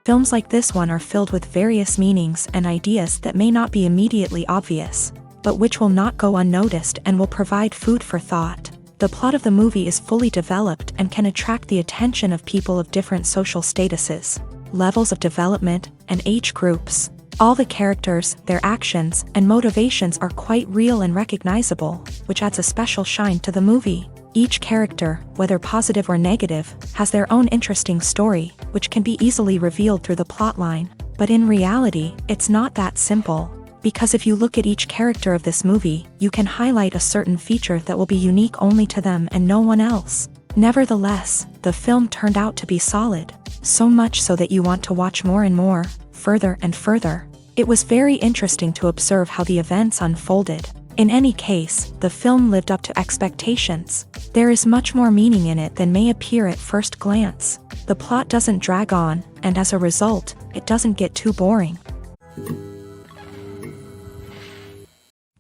Films like this one are filled with various meanings and ideas that may not be immediately obvious, but which will not go unnoticed and will provide food for thought. The plot of the movie is fully developed and can attract the attention of people of different social statuses, levels of development, and age groups. All the characters, their actions, and motivations are quite real and recognizable, which adds a special shine to the movie. Each character, whether positive or negative, has their own interesting story, which can be easily revealed through the plotline. But in reality, it's not that simple. Because if you look at each character of this movie, you can highlight a certain feature that will be unique only to them and no one else. Nevertheless, the film turned out to be solid. So much so that you want to watch more and more, further and further. It was very interesting to observe how the events unfolded. In any case, the film lived up to expectations. There is much more meaning in it than may appear at first glance. The plot doesn't drag on, and as a result, it doesn't get too boring.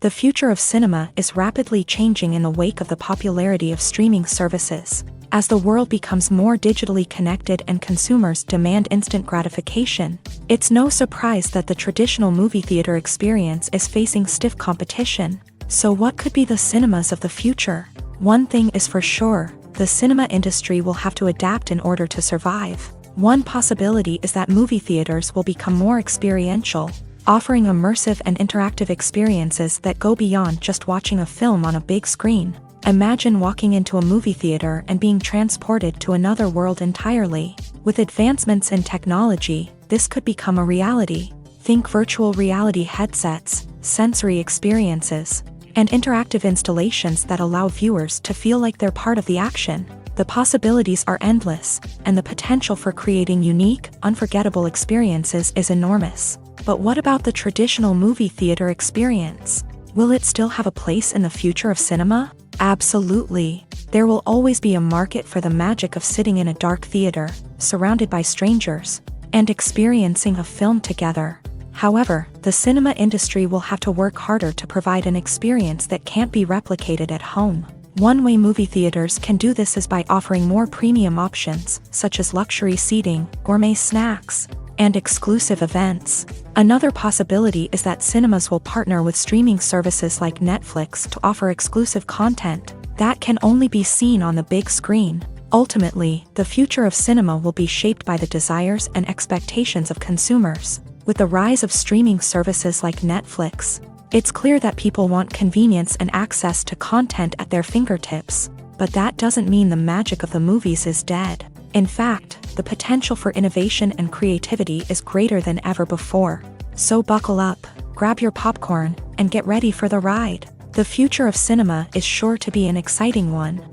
The future of cinema is rapidly changing in the wake of the popularity of streaming services. As the world becomes more digitally connected and consumers demand instant gratification, it's no surprise that the traditional movie theater experience is facing stiff competition. So what could be the cinemas of the future? One thing is for sure, the cinema industry will have to adapt in order to survive. One possibility is that movie theaters will become more experiential, offering immersive and interactive experiences that go beyond just watching a film on a big screen. Imagine walking into a movie theater and being transported to another world entirely. With advancements in technology, this could become a reality. Think virtual reality headsets, sensory experiences, and interactive installations that allow viewers to feel like they're part of the action. The possibilities are endless, and the potential for creating unique, unforgettable experiences is enormous. But what about the traditional movie theater experience? Will it still have a place in the future of cinema? Absolutely. There will always be a market for the magic of sitting in a dark theater, surrounded by strangers, and experiencing a film together. However, the cinema industry will have to work harder to provide an experience that can't be replicated at home. One way movie theaters can do this is by offering more premium options, such as luxury seating, gourmet snacks, and exclusive events. Another possibility is that cinemas will partner with streaming services like Netflix to offer exclusive content that can only be seen on the big screen. Ultimately, the future of cinema will be shaped by the desires and expectations of consumers. With the rise of streaming services like Netflix, it's clear that people want convenience and access to content at their fingertips. But that doesn't mean the magic of the movies is dead. In fact, the potential for innovation and creativity is greater than ever before. So buckle up, grab your popcorn, and get ready for the ride. The future of cinema is sure to be an exciting one.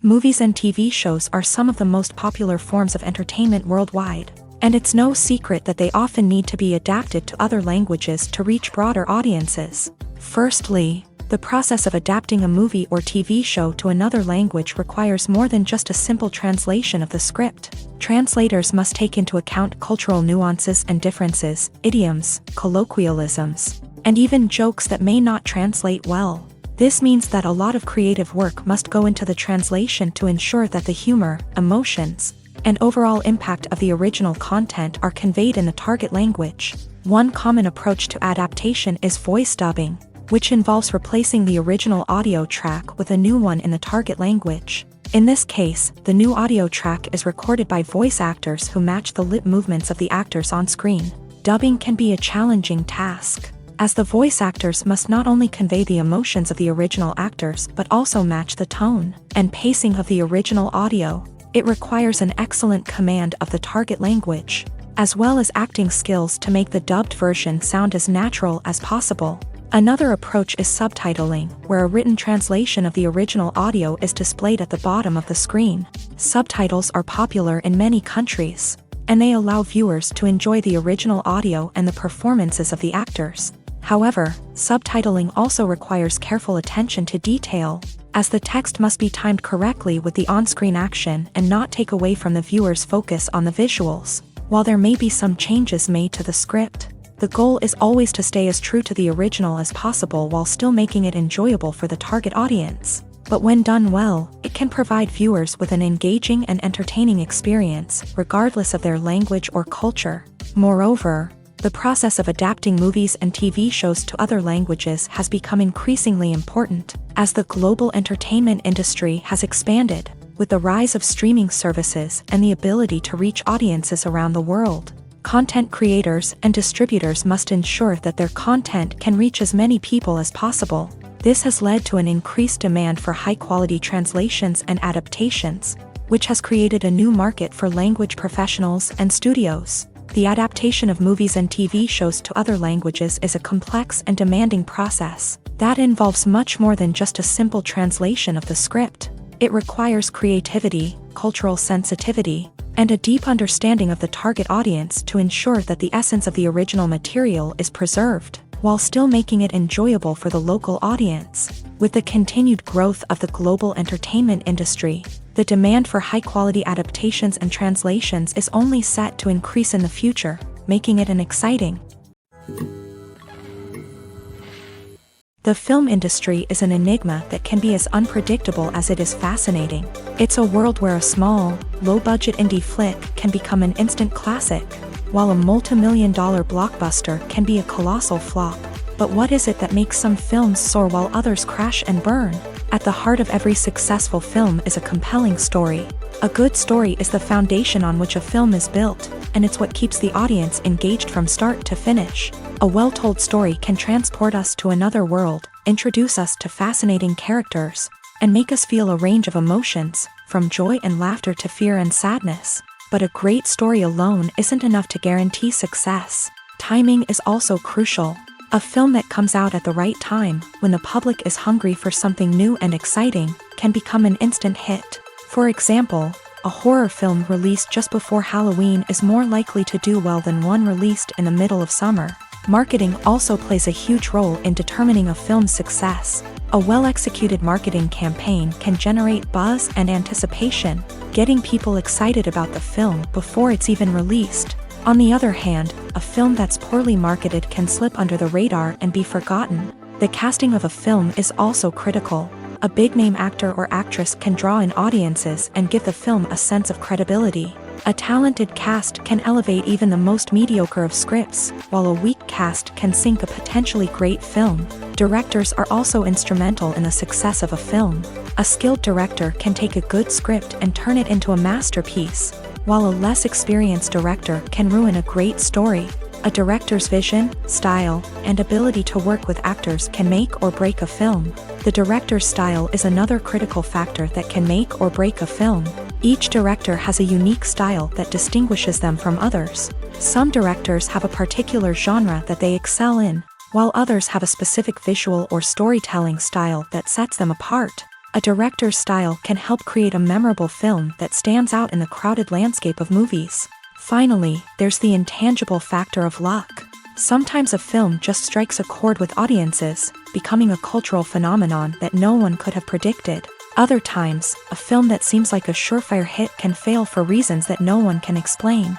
Movies and TV shows are some of the most popular forms of entertainment worldwide, and it's no secret that they often need to be adapted to other languages to reach broader audiences. Firstly, the process of adapting a movie or TV show to another language requires more than just a simple translation of the script. Translators must take into account cultural nuances and differences, idioms, colloquialisms, and even jokes that may not translate well. This means that a lot of creative work must go into the translation to ensure that the humor, emotions, and overall impact of the original content are conveyed in the target language. One common approach to adaptation is voice dubbing, which involves replacing the original audio track with a new one in the target language. In this case, the new audio track is recorded by voice actors who match the lip movements of the actors on screen. Dubbing can be a challenging task, as the voice actors must not only convey the emotions of the original actors but also match the tone and pacing of the original audio. It requires an excellent command of the target language, as well as acting skills to make the dubbed version sound as natural as possible. Another approach is subtitling, where a written translation of the original audio is displayed at the bottom of the screen. Subtitles are popular in many countries, and they allow viewers to enjoy the original audio and the performances of the actors. However, subtitling also requires careful attention to detail, as the text must be timed correctly with the on-screen action and not take away from the viewer's focus on the visuals. While there may be some changes made to the script, the goal is always to stay as true to the original as possible while still making it enjoyable for the target audience. But when done well, it can provide viewers with an engaging and entertaining experience, regardless of their language or culture. Moreover, the process of adapting movies and TV shows to other languages has become increasingly important, as the global entertainment industry has expanded, with the rise of streaming services and the ability to reach audiences around the world. Content creators and distributors must ensure that their content can reach as many people as possible. This has led to an increased demand for high-quality translations and adaptations, which has created a new market for language professionals and studios. The adaptation of movies and TV shows to other languages is a complex and demanding process that involves much more than just a simple translation of the script. It requires creativity, cultural sensitivity, and a deep understanding of the target audience to ensure that the essence of the original material is preserved, while still making it enjoyable for the local audience. With the continued growth of the global entertainment industry, the demand for high-quality adaptations and translations is only set to increase in the future, making it an exciting. The film industry is an enigma that can be as unpredictable as it is fascinating. It's a world where a small, low-budget indie flick can become an instant classic, while a multi-million-dollar blockbuster can be a colossal flop. But what is it that makes some films soar while others crash and burn? At the heart of every successful film is a compelling story. A good story is the foundation on which a film is built, and it's what keeps the audience engaged from start to finish. A well-told story can transport us to another world, introduce us to fascinating characters, and make us feel a range of emotions, from joy and laughter to fear and sadness. But a great story alone isn't enough to guarantee success. Timing is also crucial. A film that comes out at the right time, when the public is hungry for something new and exciting, can become an instant hit. For example, a horror film released just before Halloween is more likely to do well than one released in the middle of summer. Marketing also plays a huge role in determining a film's success. A well-executed marketing campaign can generate buzz and anticipation, getting people excited about the film before it's even released. On the other hand, a film that's poorly marketed can slip under the radar and be forgotten. The casting of a film is also critical. A big-name actor or actress can draw in audiences and give the film a sense of credibility. A talented cast can elevate even the most mediocre of scripts, while a weak cast can sink a potentially great film. Directors are also instrumental in the success of a film. A skilled director can take a good script and turn it into a masterpiece, while a less experienced director can ruin a great story. A director's vision, style, and ability to work with actors can make or break a film. The director's style is another critical factor that can make or break a film. Each director has a unique style that distinguishes them from others. Some directors have a particular genre that they excel in, while others have a specific visual or storytelling style that sets them apart. A director's style can help create a memorable film that stands out in the crowded landscape of movies. Finally, there's the intangible factor of luck. Sometimes a film just strikes a chord with audiences, becoming a cultural phenomenon that no one could have predicted. Other times, a film that seems like a surefire hit can fail for reasons that no one can explain.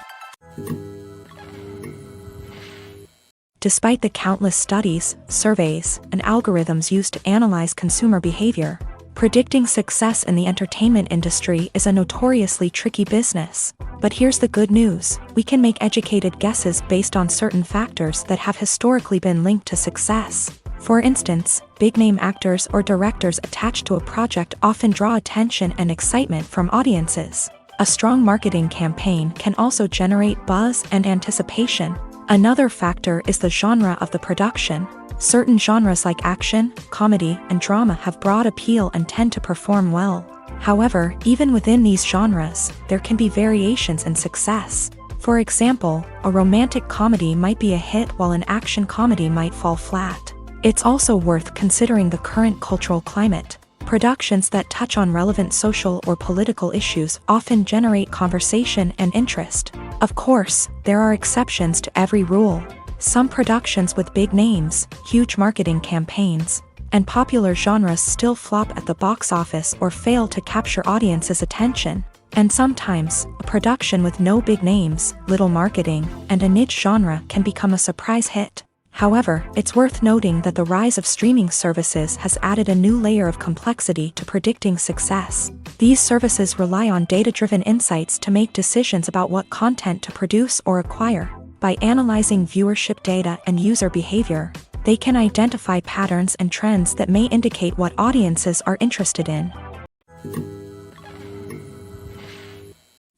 Despite the countless studies, surveys, and algorithms used to analyze consumer behavior, predicting success in the entertainment industry is a notoriously tricky business. But here's the good news: we can make educated guesses based on certain factors that have historically been linked to success. For instance, big-name actors or directors attached to a project often draw attention and excitement from audiences. A strong marketing campaign can also generate buzz and anticipation. Another factor is the genre of the production. Certain genres like action, comedy, and drama have broad appeal and tend to perform well. However, even within these genres, there can be variations in success. For example, a romantic comedy might be a hit while an action comedy might fall flat. It's also worth considering the current cultural climate. Productions that touch on relevant social or political issues often generate conversation and interest. Of course, there are exceptions to every rule. Some productions with big names, huge marketing campaigns, and popular genres still flop at the box office or fail to capture audiences' attention. And sometimes, a production with no big names, little marketing, and a niche genre can become a surprise hit. However, it's worth noting that the rise of streaming services has added a new layer of complexity to predicting success. These services rely on data-driven insights to make decisions about what content to produce or acquire. By analyzing viewership data and user behavior, they can identify patterns and trends that may indicate what audiences are interested in.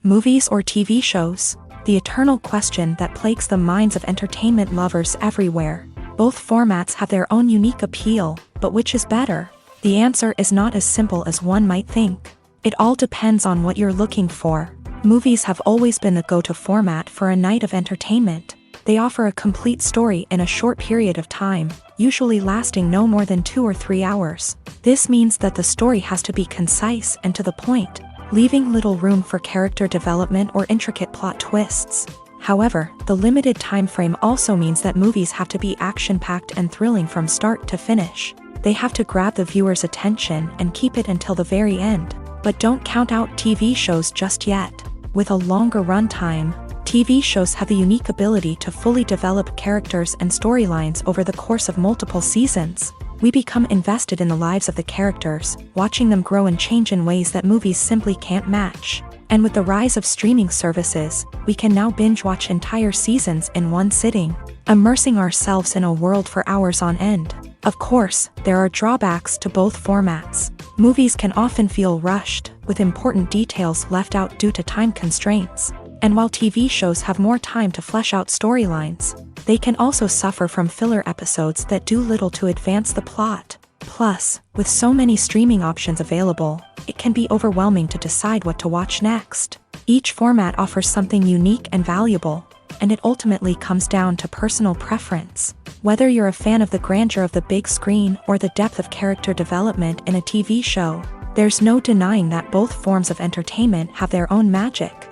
Movies or TV shows? The eternal question that plagues the minds of entertainment lovers everywhere. Both formats have their own unique appeal, but which is better? The answer is not as simple as one might think. It all depends on what you're looking for. Movies have always been the go-to format for a night of entertainment. They offer a complete story in a short period of time, usually lasting no more than 2 or 3 hours. This means that the story has to be concise and to the point, leaving little room for character development or intricate plot twists. However, the limited time frame also means that movies have to be action-packed and thrilling from start to finish. They have to grab the viewer's attention and keep it until the very end. But don't count out TV shows just yet. With a longer runtime, TV shows have the unique ability to fully develop characters and storylines over the course of multiple seasons. We become invested in the lives of the characters, watching them grow and change in ways that movies simply can't match. And with the rise of streaming services, we can now binge-watch entire seasons in one sitting, immersing ourselves in a world for hours on end. Of course, there are drawbacks to both formats. Movies can often feel rushed, with important details left out due to time constraints. And while TV shows have more time to flesh out storylines, they can also suffer from filler episodes that do little to advance the plot. Plus, with so many streaming options available, it can be overwhelming to decide what to watch next. Each format offers something unique and valuable, and it ultimately comes down to personal preference. Whether you're a fan of the grandeur of the big screen or the depth of character development in a TV show, there's no denying that both forms of entertainment have their own magic.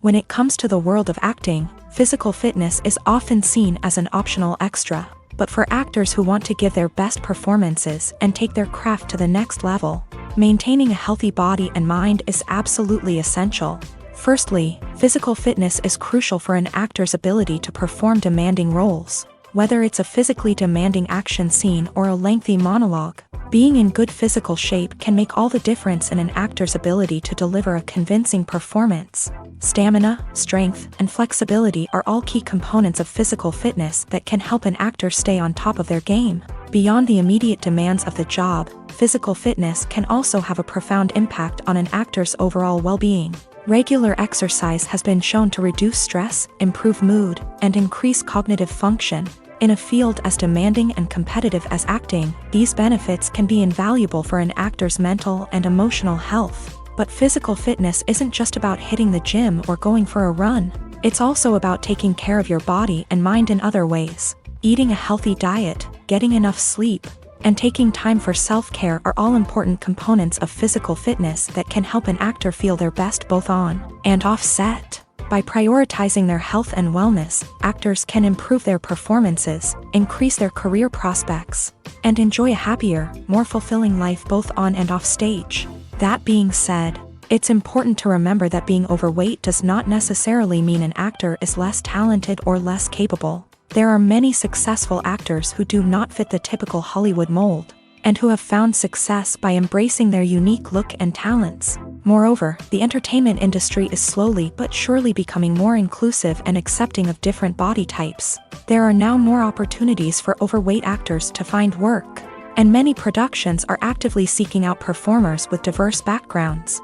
When it comes to the world of acting, physical fitness is often seen as an optional extra. But for actors who want to give their best performances and take their craft to the next level, maintaining a healthy body and mind is absolutely essential. Firstly, physical fitness is crucial for an actor's ability to perform demanding roles. Whether it's a physically demanding action scene or a lengthy monologue, being in good physical shape can make all the difference in an actor's ability to deliver a convincing performance. Stamina, strength, and flexibility are all key components of physical fitness that can help an actor stay on top of their game. Beyond the immediate demands of the job, physical fitness can also have a profound impact on an actor's overall well-being. Regular exercise has been shown to reduce stress, improve mood, and increase cognitive function. In a field as demanding and competitive as acting, these benefits can be invaluable for an actor's mental and emotional health. But physical fitness isn't just about hitting the gym or going for a run. It's also about taking care of your body and mind in other ways. Eating a healthy diet, getting enough sleep, and taking time for self-care are all important components of physical fitness that can help an actor feel their best both on and off set. By prioritizing their health and wellness, actors can improve their performances, increase their career prospects, and enjoy a happier, more fulfilling life both on and off stage. That being said, it's important to remember that being overweight does not necessarily mean an actor is less talented or less capable. There are many successful actors who do not fit the typical Hollywood mold, and who have found success by embracing their unique look and talents. Moreover, the entertainment industry is slowly but surely becoming more inclusive and accepting of different body types. There are now more opportunities for overweight actors to find work, and many productions are actively seeking out performers with diverse backgrounds.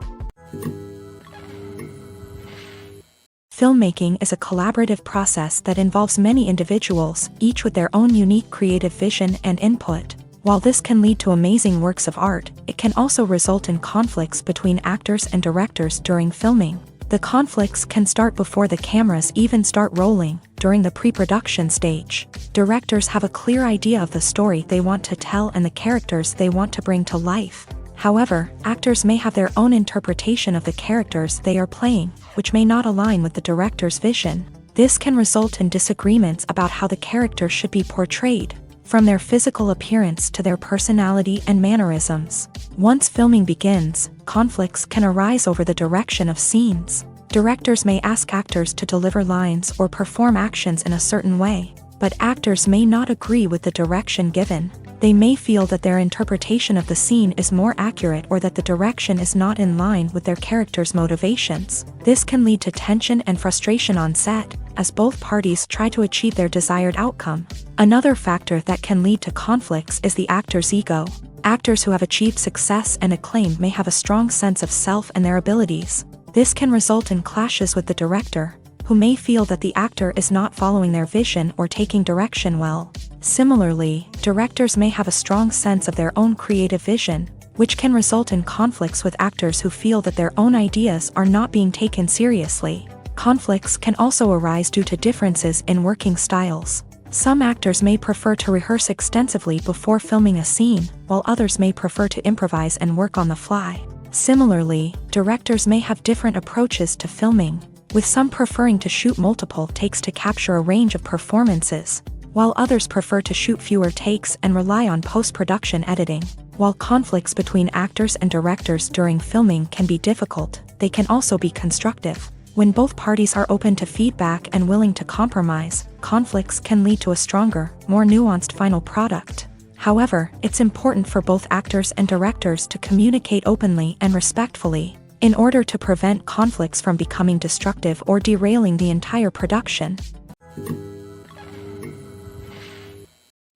Filmmaking is a collaborative process that involves many individuals, each with their own unique creative vision and input. While this can lead to amazing works of art, it can also result in conflicts between actors and directors during filming. The conflicts can start before the cameras even start rolling, during the pre-production stage. Directors have a clear idea of the story they want to tell and the characters they want to bring to life. However, actors may have their own interpretation of the characters they are playing, which may not align with the director's vision. This can result in disagreements about how the character should be portrayed, from their physical appearance to their personality and mannerisms. Once filming begins, conflicts can arise over the direction of scenes. Directors may ask actors to deliver lines or perform actions in a certain way, but actors may not agree with the direction given. They may feel that their interpretation of the scene is more accurate or that the direction is not in line with their character's motivations. This can lead to tension and frustration on set, as both parties try to achieve their desired outcome. Another factor that can lead to conflicts is the actor's ego. Actors who have achieved success and acclaim may have a strong sense of self and their abilities. This can result in clashes with the director, who may feel that the actor is not following their vision or taking direction well. Similarly, directors may have a strong sense of their own creative vision, which can result in conflicts with actors who feel that their own ideas are not being taken seriously. Conflicts can also arise due to differences in working styles. Some actors may prefer to rehearse extensively before filming a scene, while others may prefer to improvise and work on the fly. Similarly, directors may have different approaches to filming, with some preferring to shoot multiple takes to capture a range of performances, while others prefer to shoot fewer takes and rely on post-production editing. While conflicts between actors and directors during filming can be difficult, they can also be constructive. When both parties are open to feedback and willing to compromise, conflicts can lead to a stronger, more nuanced final product. However, it's important for both actors and directors to communicate openly and respectfully, in order to prevent conflicts from becoming destructive or derailing the entire production.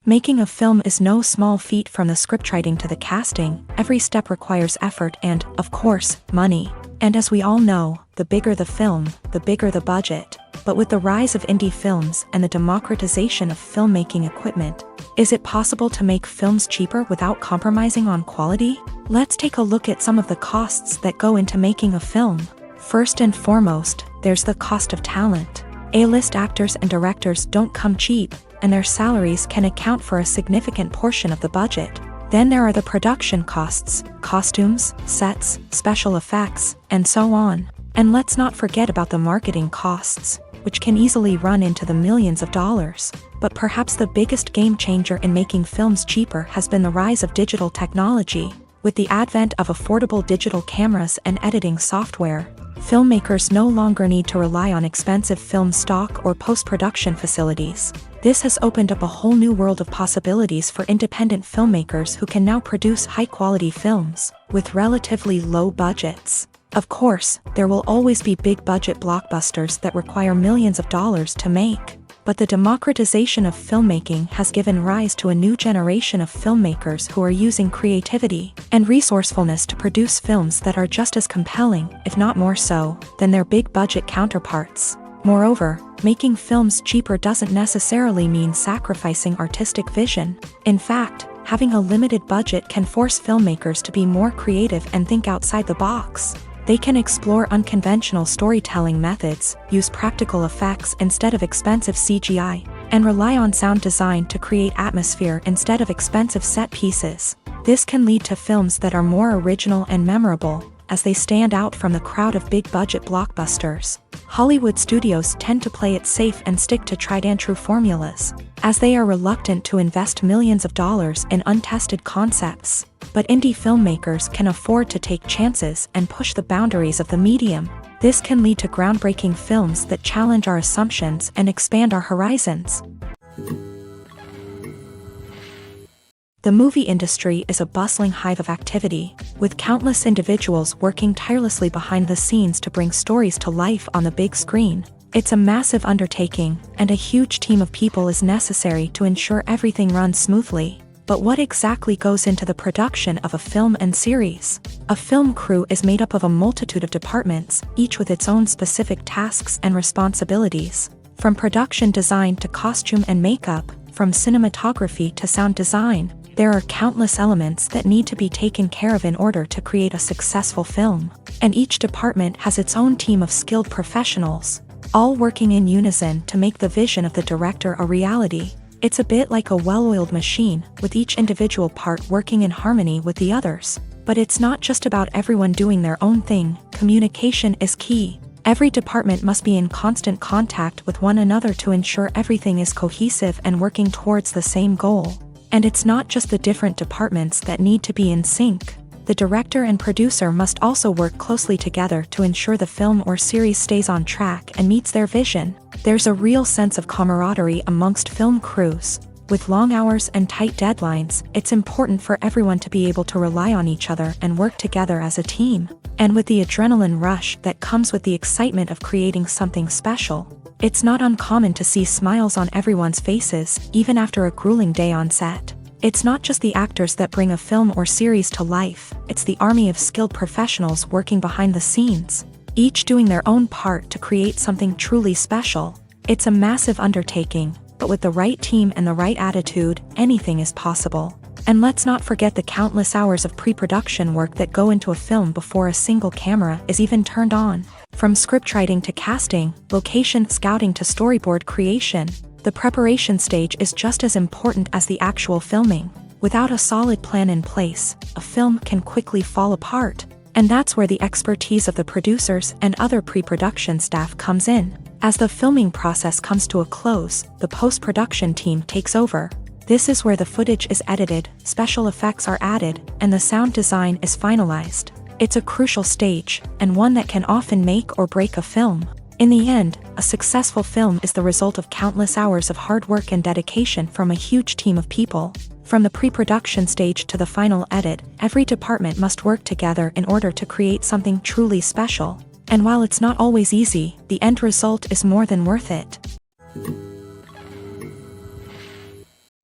Making a film is no small feat. From the scriptwriting to the casting, every step requires effort and, of course, money. And as we all know, the bigger the film, the bigger the budget. But with the rise of indie films and the democratization of filmmaking equipment, is it possible to make films cheaper without compromising on quality? Let's take a look at some of the costs that go into making a film. First and foremost, there's the cost of talent. A-list actors and directors don't come cheap, and their salaries can account for a significant portion of the budget. Then there are the production costs, costumes, sets, special effects, and so on. And let's not forget about the marketing costs, which can easily run into the millions of dollars. But perhaps the biggest game changer in making films cheaper has been the rise of digital technology. With the advent of affordable digital cameras and editing software, filmmakers no longer need to rely on expensive film stock or post-production facilities. This has opened up a whole new world of possibilities for independent filmmakers who can now produce high-quality films with relatively low budgets. Of course, there will always be big-budget blockbusters that require millions of dollars to make. But the democratization of filmmaking has given rise to a new generation of filmmakers who are using creativity and resourcefulness to produce films that are just as compelling, if not more so, than their big-budget counterparts. Moreover, making films cheaper doesn't necessarily mean sacrificing artistic vision. In fact, having a limited budget can force filmmakers to be more creative and think outside the box. They can explore unconventional storytelling methods, use practical effects instead of expensive CGI, and rely on sound design to create atmosphere instead of expensive set pieces. This can lead to films that are more original and memorable, as they stand out from the crowd of big-budget blockbusters. Hollywood studios tend to play it safe and stick to tried-and-true formulas, as they are reluctant to invest millions of dollars in untested concepts. But indie filmmakers can afford to take chances and push the boundaries of the medium. This can lead to groundbreaking films that challenge our assumptions and expand our horizons. The movie industry is a bustling hive of activity, with countless individuals working tirelessly behind the scenes to bring stories to life on the big screen. It's a massive undertaking, and a huge team of people is necessary to ensure everything runs smoothly. But what exactly goes into the production of a film and series? A film crew is made up of a multitude of departments, each with its own specific tasks and responsibilities. From production design to costume and makeup, from cinematography to sound design, there are countless elements that need to be taken care of in order to create a successful film. And each department has its own team of skilled professionals, all working in unison to make the vision of the director a reality. It's a bit like a well-oiled machine, with each individual part working in harmony with the others. But it's not just about everyone doing their own thing. Communication is key. Every department must be in constant contact with one another to ensure everything is cohesive and working towards the same goal. And it's not just the different departments that need to be in sync. the director and producer must also work closely together to ensure the film or series stays on track and meets their vision. There's a real sense of camaraderie amongst film crews. With long hours and tight deadlines, it's important for everyone to be able to rely on each other and work together as a team. And with the adrenaline rush that comes with the excitement of creating something special, it's not uncommon to see smiles on everyone's faces, even after a grueling day on set. It's not just the actors that bring a film or series to life, it's the army of skilled professionals working behind the scenes, each doing their own part to create something truly special. It's a massive undertaking, but with the right team and the right attitude, anything is possible. And let's not forget the countless hours of pre-production work that go into a film before a single camera is even turned on. From scriptwriting to casting, location scouting to storyboard creation, the preparation stage is just as important as the actual filming. Without a solid plan in place, a film can quickly fall apart. And that's where the expertise of the producers and other pre-production staff comes in. As the filming process comes to a close, the post-production team takes over. This is where the footage is edited, special effects are added, and the sound design is finalized. It's a crucial stage, and one that can often make or break a film. In the end, a successful film is the result of countless hours of hard work and dedication from a huge team of people. From the pre-production stage to the final edit, every department must work together in order to create something truly special. And while it's not always easy, the end result is more than worth it.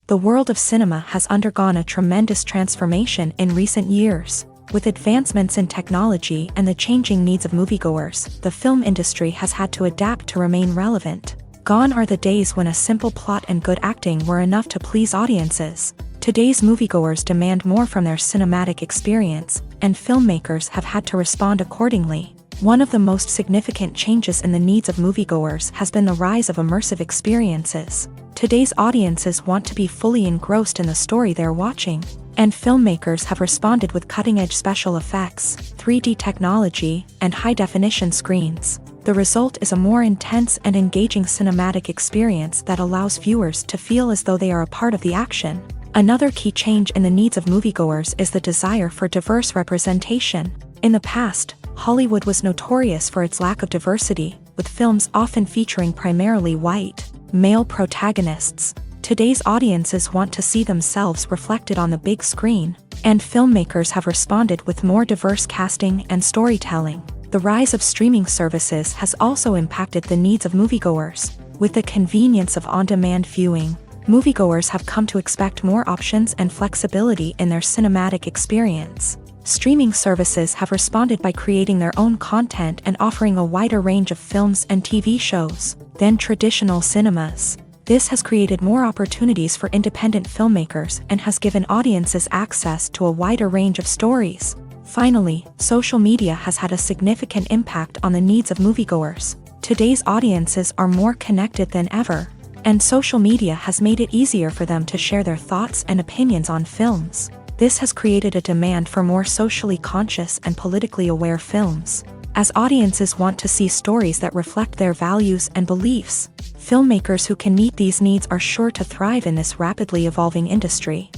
The world of cinema has undergone a tremendous transformation in recent years. With advancements in technology and the changing needs of moviegoers, the film industry has had to adapt to remain relevant. Gone are the days when a simple plot and good acting were enough to please audiences. Today's moviegoers demand more from their cinematic experience, and filmmakers have had to respond accordingly. One of the most significant changes in the needs of moviegoers has been the rise of immersive experiences. Today's audiences want to be fully engrossed in the story they're watching, and filmmakers have responded with cutting-edge special effects, 3D technology, and high-definition screens. The result is a more intense and engaging cinematic experience that allows viewers to feel as though they are a part of the action. Another key change in the needs of moviegoers is the desire for diverse representation. In the past, Hollywood was notorious for its lack of diversity, with films often featuring primarily white, male protagonists. Today's audiences want to see themselves reflected on the big screen, and filmmakers have responded with more diverse casting and storytelling. The rise of streaming services has also impacted the needs of moviegoers. With the convenience of on-demand viewing, moviegoers have come to expect more options and flexibility in their cinematic experience. Streaming services have responded by creating their own content and offering a wider range of films and TV shows than traditional cinemas. This has created more opportunities for independent filmmakers and has given audiences access to a wider range of stories. Finally, social media has had a significant impact on the needs of moviegoers. Today's audiences are more connected than ever, and social media has made it easier for them to share their thoughts and opinions on films. This has created a demand for more socially conscious and politically aware films. As audiences want to see stories that reflect their values and beliefs, filmmakers who can meet these needs are sure to thrive in this rapidly evolving industry.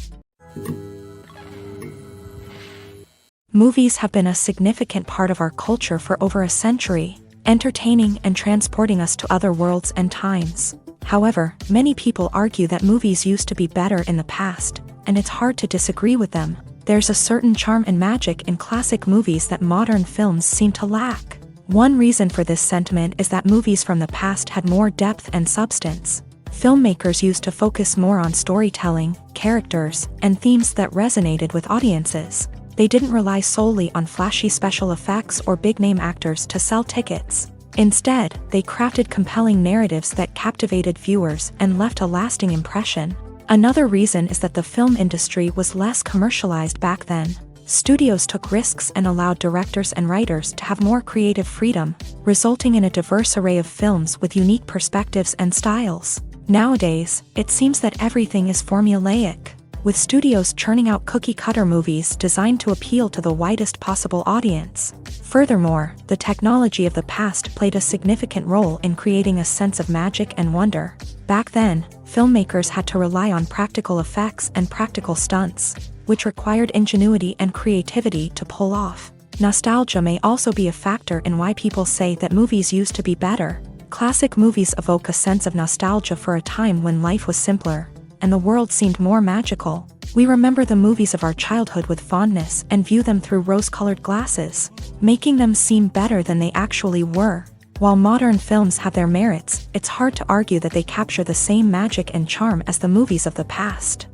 Movies have been a significant part of our culture for over a century, entertaining and transporting us to other worlds and times. However, many people argue that movies used to be better in the past, and it's hard to disagree with them. There's a certain charm and magic in classic movies that modern films seem to lack. One reason for this sentiment is that movies from the past had more depth and substance. Filmmakers used to focus more on storytelling, characters, and themes that resonated with audiences. They didn't rely solely on flashy special effects or big-name actors to sell tickets. Instead, they crafted compelling narratives that captivated viewers and left a lasting impression. Another reason is that the film industry was less commercialized back then. Studios took risks and allowed directors and writers to have more creative freedom, resulting in a diverse array of films with unique perspectives and styles. Nowadays, it seems that everything is formulaic, with studios churning out cookie-cutter movies designed to appeal to the widest possible audience. Furthermore, the technology of the past played a significant role in creating a sense of magic and wonder. Back then, filmmakers had to rely on practical effects and practical stunts. which required ingenuity and creativity to pull off. Nostalgia may also be a factor in why people say that movies used to be better. Classic movies evoke a sense of nostalgia for a time when life was simpler, and the world seemed more magical. We remember the movies of our childhood with fondness and view them through rose-colored glasses, making them seem better than they actually were. While modern films have their merits, it's hard to argue that they capture the same magic and charm as the movies of the past.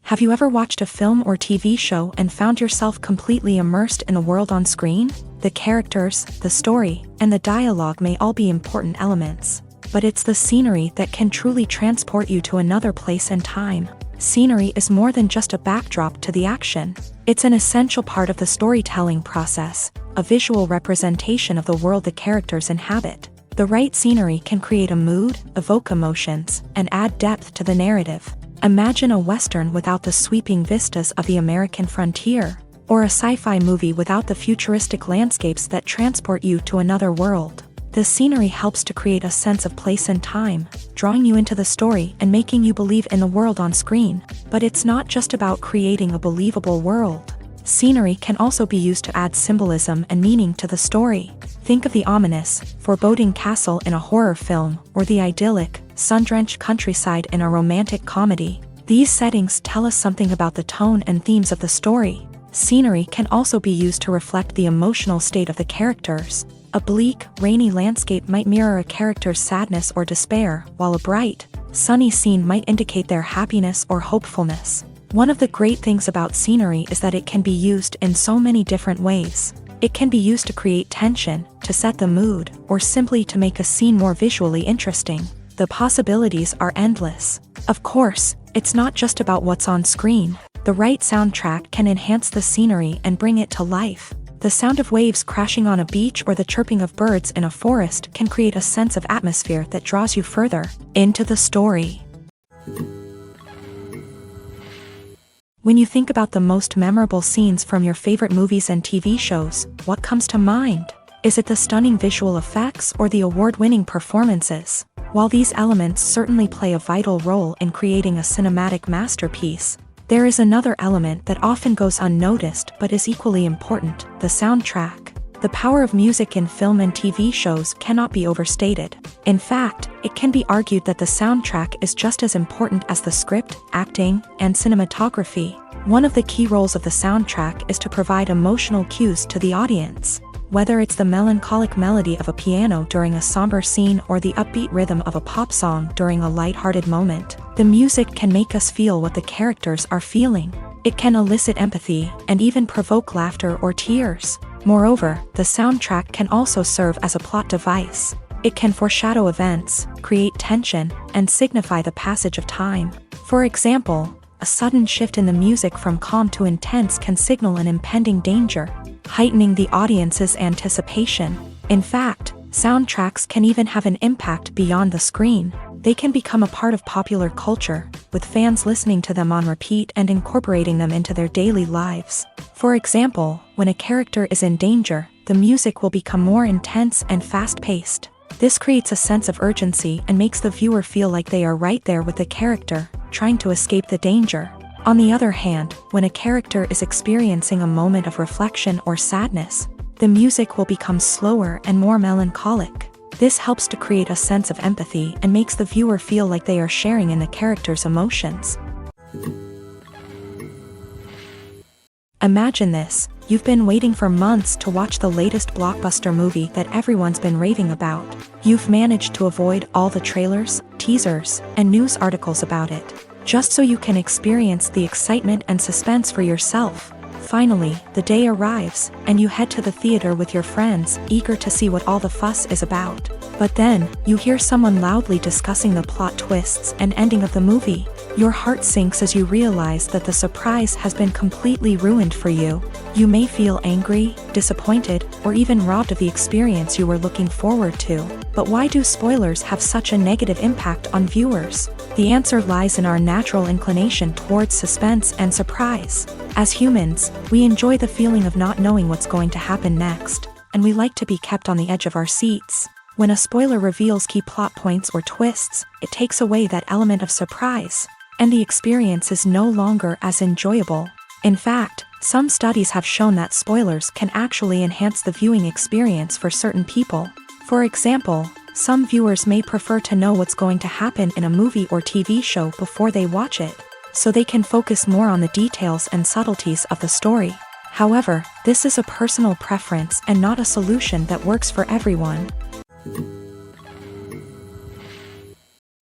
Have you ever watched a film or TV show and found yourself completely immersed in the world on screen? The characters, the story, and the dialogue may all be important elements, but it's the scenery that can truly transport you to another place and time. Scenery is more than just a backdrop to the action. It's an essential part of the storytelling process, a visual representation of the world the characters inhabit. The right scenery can create a mood, evoke emotions, and add depth to the narrative. Imagine a Western without the sweeping vistas of the American frontier, or a sci-fi movie without the futuristic landscapes that transport you to another world. The scenery helps to create a sense of place and time, drawing you into the story and making you believe in the world on screen. But it's not just about creating a believable world. Scenery can also be used to add symbolism and meaning to the story. Think of the ominous, foreboding castle in a horror film, or the idyllic, sun-drenched countryside in a romantic comedy. These settings tell us something about the tone and themes of the story. Scenery can also be used to reflect the emotional state of the characters. A bleak, rainy landscape might mirror a character's sadness or despair, while a bright, sunny scene might indicate their happiness or hopefulness. One of the great things about scenery is that it can be used in so many different ways. It can be used to create tension, to set the mood, or simply to make a scene more visually interesting. The possibilities are endless. Of course, it's not just about what's on screen. The right soundtrack can enhance the scenery and bring it to life. The sound of waves crashing on a beach or the chirping of birds in a forest can create a sense of atmosphere that draws you further into the story. When you think about the most memorable scenes from your favorite movies and TV shows, what comes to mind? Is it the stunning visual effects or the award-winning performances? While these elements certainly play a vital role in creating a cinematic masterpiece, there is another element that often goes unnoticed but is equally important: the soundtrack. The power of music in film and TV shows cannot be overstated. In fact, it can be argued that the soundtrack is just as important as the script, acting, and cinematography. One of the key roles of the soundtrack is to provide emotional cues to the audience. Whether it's the melancholic melody of a piano during a somber scene or the upbeat rhythm of a pop song during a lighthearted moment, the music can make us feel what the characters are feeling. It can elicit empathy and even provoke laughter or tears. Moreover, the soundtrack can also serve as a plot device. It can foreshadow events, create tension, and signify the passage of time. For example, a sudden shift in the music from calm to intense can signal an impending danger, heightening the audience's anticipation. In fact, soundtracks can even have an impact beyond the screen. They can become a part of popular culture, with fans listening to them on repeat and incorporating them into their daily lives. For example, when a character is in danger, the music will become more intense and fast-paced. This creates a sense of urgency and makes the viewer feel like they are right there with the character, trying to escape the danger. On the other hand, when a character is experiencing a moment of reflection or sadness, the music will become slower and more melancholic. This helps to create a sense of empathy and makes the viewer feel like they are sharing in the character's emotions. Imagine this: you've been waiting for months to watch the latest blockbuster movie that everyone's been raving about. You've managed to avoid all the trailers, teasers, and news articles about it, just so you can experience the excitement and suspense for yourself. Finally, the day arrives, and you head to the theater with your friends, eager to see what all the fuss is about. But then, you hear someone loudly discussing the plot twists and ending of the movie. Your heart sinks as you realize that the surprise has been completely ruined for you. You may feel angry, disappointed, or even robbed of the experience you were looking forward to. But why do spoilers have such a negative impact on viewers? The answer lies in our natural inclination towards suspense and surprise. As humans, we enjoy the feeling of not knowing what's going to happen next, and we like to be kept on the edge of our seats. When a spoiler reveals key plot points or twists, it takes away that element of surprise. and the experience is no longer as enjoyable. In fact, some studies have shown that spoilers can actually enhance the viewing experience for certain people. For example, some viewers may prefer to know what's going to happen in a movie or TV show before they watch it, so they can focus more on the details and subtleties of the story. However, this is a personal preference and not a solution that works for everyone.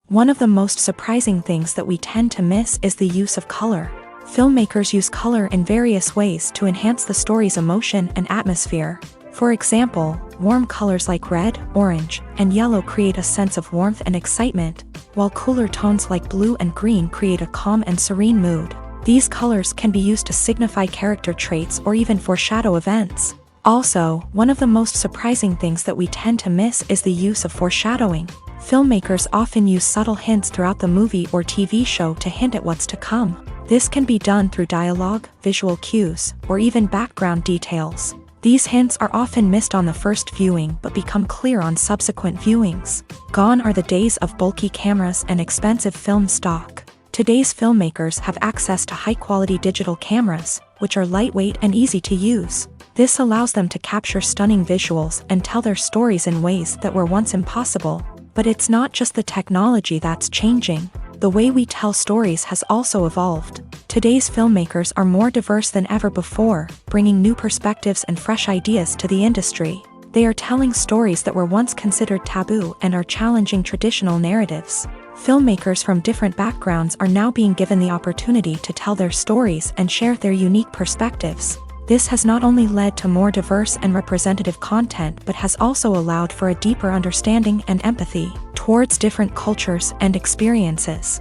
One of the most surprising things that we tend to miss is the use of color. Filmmakers use color in various ways to enhance the story's emotion and atmosphere. For example, warm colors like red, orange, and yellow create a sense of warmth and excitement, while cooler tones like blue and green create a calm and serene mood. These colors can be used to signify character traits or even foreshadow events. Also, one of the most surprising things that we tend to miss is the use of foreshadowing. Filmmakers often use subtle hints throughout the movie or TV show to hint at what's to come. This can be done through dialogue, visual cues, or even background details. These hints are often missed on the first viewing but become clear on subsequent viewings. Gone are the days of bulky cameras and expensive film stock. Today's filmmakers have access to high-quality digital cameras, which are lightweight and easy to use. This allows them to capture stunning visuals and tell their stories in ways that were once impossible. But it's not just the technology that's changing. The way we tell stories has also evolved. Today's filmmakers are more diverse than ever before, bringing new perspectives and fresh ideas to the industry. They are telling stories that were once considered taboo and are challenging traditional narratives. Filmmakers from different backgrounds are now being given the opportunity to tell their stories and share their unique perspectives. This has not only led to more diverse and representative content but has also allowed for a deeper understanding and empathy towards different cultures and experiences.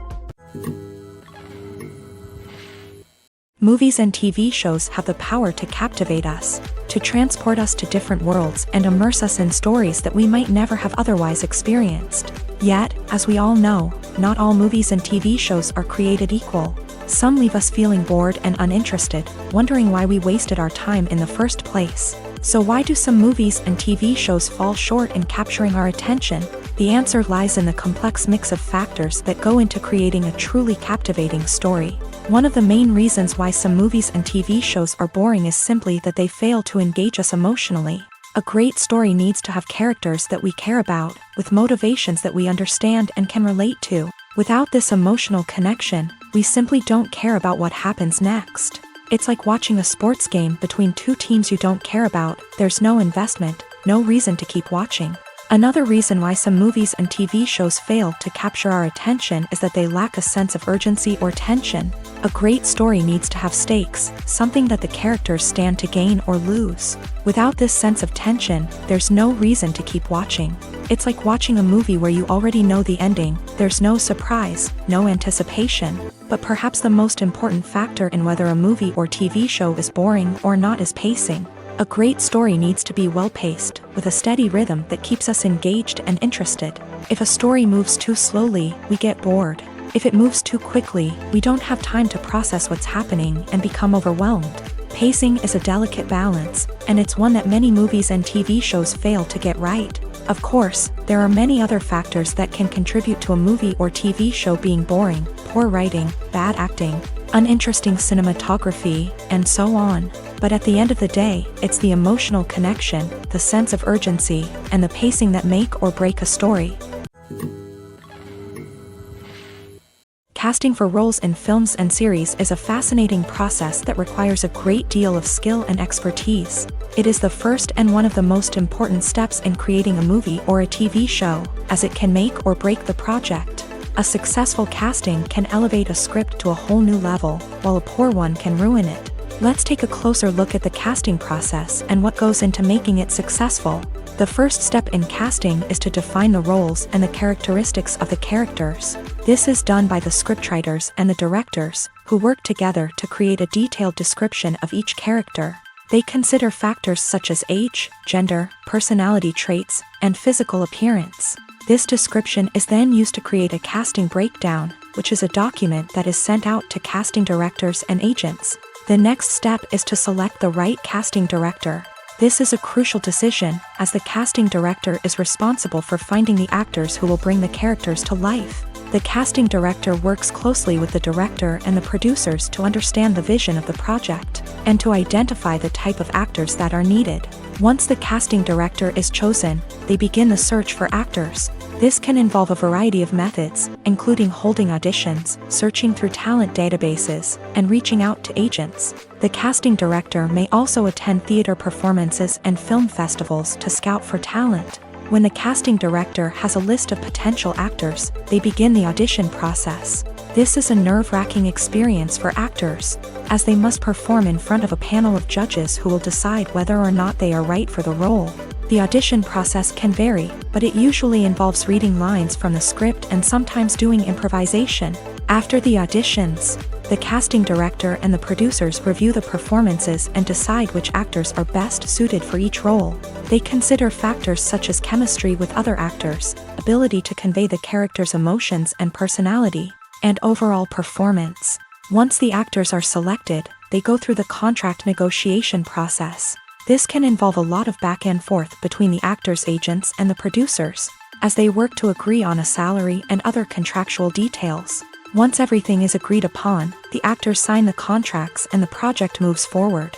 Movies and TV shows have the power to captivate us, to transport us to different worlds and immerse us in stories that we might never have otherwise experienced. Yet, as we all know, not all movies and TV shows are created equal. Some leave us feeling bored and uninterested, wondering why we wasted our time in the first place. So why do some movies and TV shows fall short in capturing our attention? The answer lies in the complex mix of factors that go into creating a truly captivating story. One of the main reasons why some movies and TV shows are boring is simply that they fail to engage us emotionally. A great story needs to have characters that we care about, with motivations that we understand and can relate to. Without this emotional connection, we simply don't care about what happens next. It's like watching a sports game between two teams you don't care about. There's no investment, no reason to keep watching. Another reason why some movies and TV shows fail to capture our attention is that they lack a sense of urgency or tension. A great story needs to have stakes, something that the characters stand to gain or lose. Without this sense of tension, there's no reason to keep watching. It's like watching a movie where you already know the ending. There's no surprise, no anticipation. But perhaps the most important factor in whether a movie or TV show is boring or not is pacing. A great story needs to be well-paced, with a steady rhythm that keeps us engaged and interested. If a story moves too slowly, we get bored. If it moves too quickly, we don't have time to process what's happening and become overwhelmed. Pacing is a delicate balance, and it's one that many movies and TV shows fail to get right. Of course, there are many other factors that can contribute to a movie or TV show being boring: poor writing, bad acting, uninteresting cinematography, and so on. But at the end of the day, it's the emotional connection, the sense of urgency, and the pacing that make or break a story. Casting for roles in films and series is a fascinating process that requires a great deal of skill and expertise. It is the first and one of the most important steps in creating a movie or a TV show, as it can make or break the project. A successful casting can elevate a script to a whole new level, while a poor one can ruin it. Let's take a closer look at the casting process and what goes into making it successful. The first step in casting is to define the roles and the characteristics of the characters. This is done by the scriptwriters and the directors, who work together to create a detailed description of each character. They consider factors such as age, gender, personality traits, and physical appearance. This description is then used to create a casting breakdown, which is a document that is sent out to casting directors and agents. The next step is to select the right casting director. This is a crucial decision, as the casting director is responsible for finding the actors who will bring the characters to life. The casting director works closely with the director and the producers to understand the vision of the project, and to identify the type of actors that are needed. Once the casting director is chosen, they begin the search for actors. This can involve a variety of methods, including holding auditions, searching through talent databases, and reaching out to agents. The casting director may also attend theater performances and film festivals to scout for talent. When the casting director has a list of potential actors, they begin the audition process. This is a nerve-wracking experience for actors, as they must perform in front of a panel of judges who will decide whether or not they are right for the role. The audition process can vary, but it usually involves reading lines from the script and sometimes doing improvisation. After the auditions, the casting director and the producers review the performances and decide which actors are best suited for each role. They consider factors such as chemistry with other actors, ability to convey the character's emotions and personality, and overall performance. Once the actors are selected, they go through the contract negotiation process. This can involve a lot of back and forth between the actors' agents and the producers, as they work to agree on a salary and other contractual details. Once everything is agreed upon, the actors sign the contracts and the project moves forward.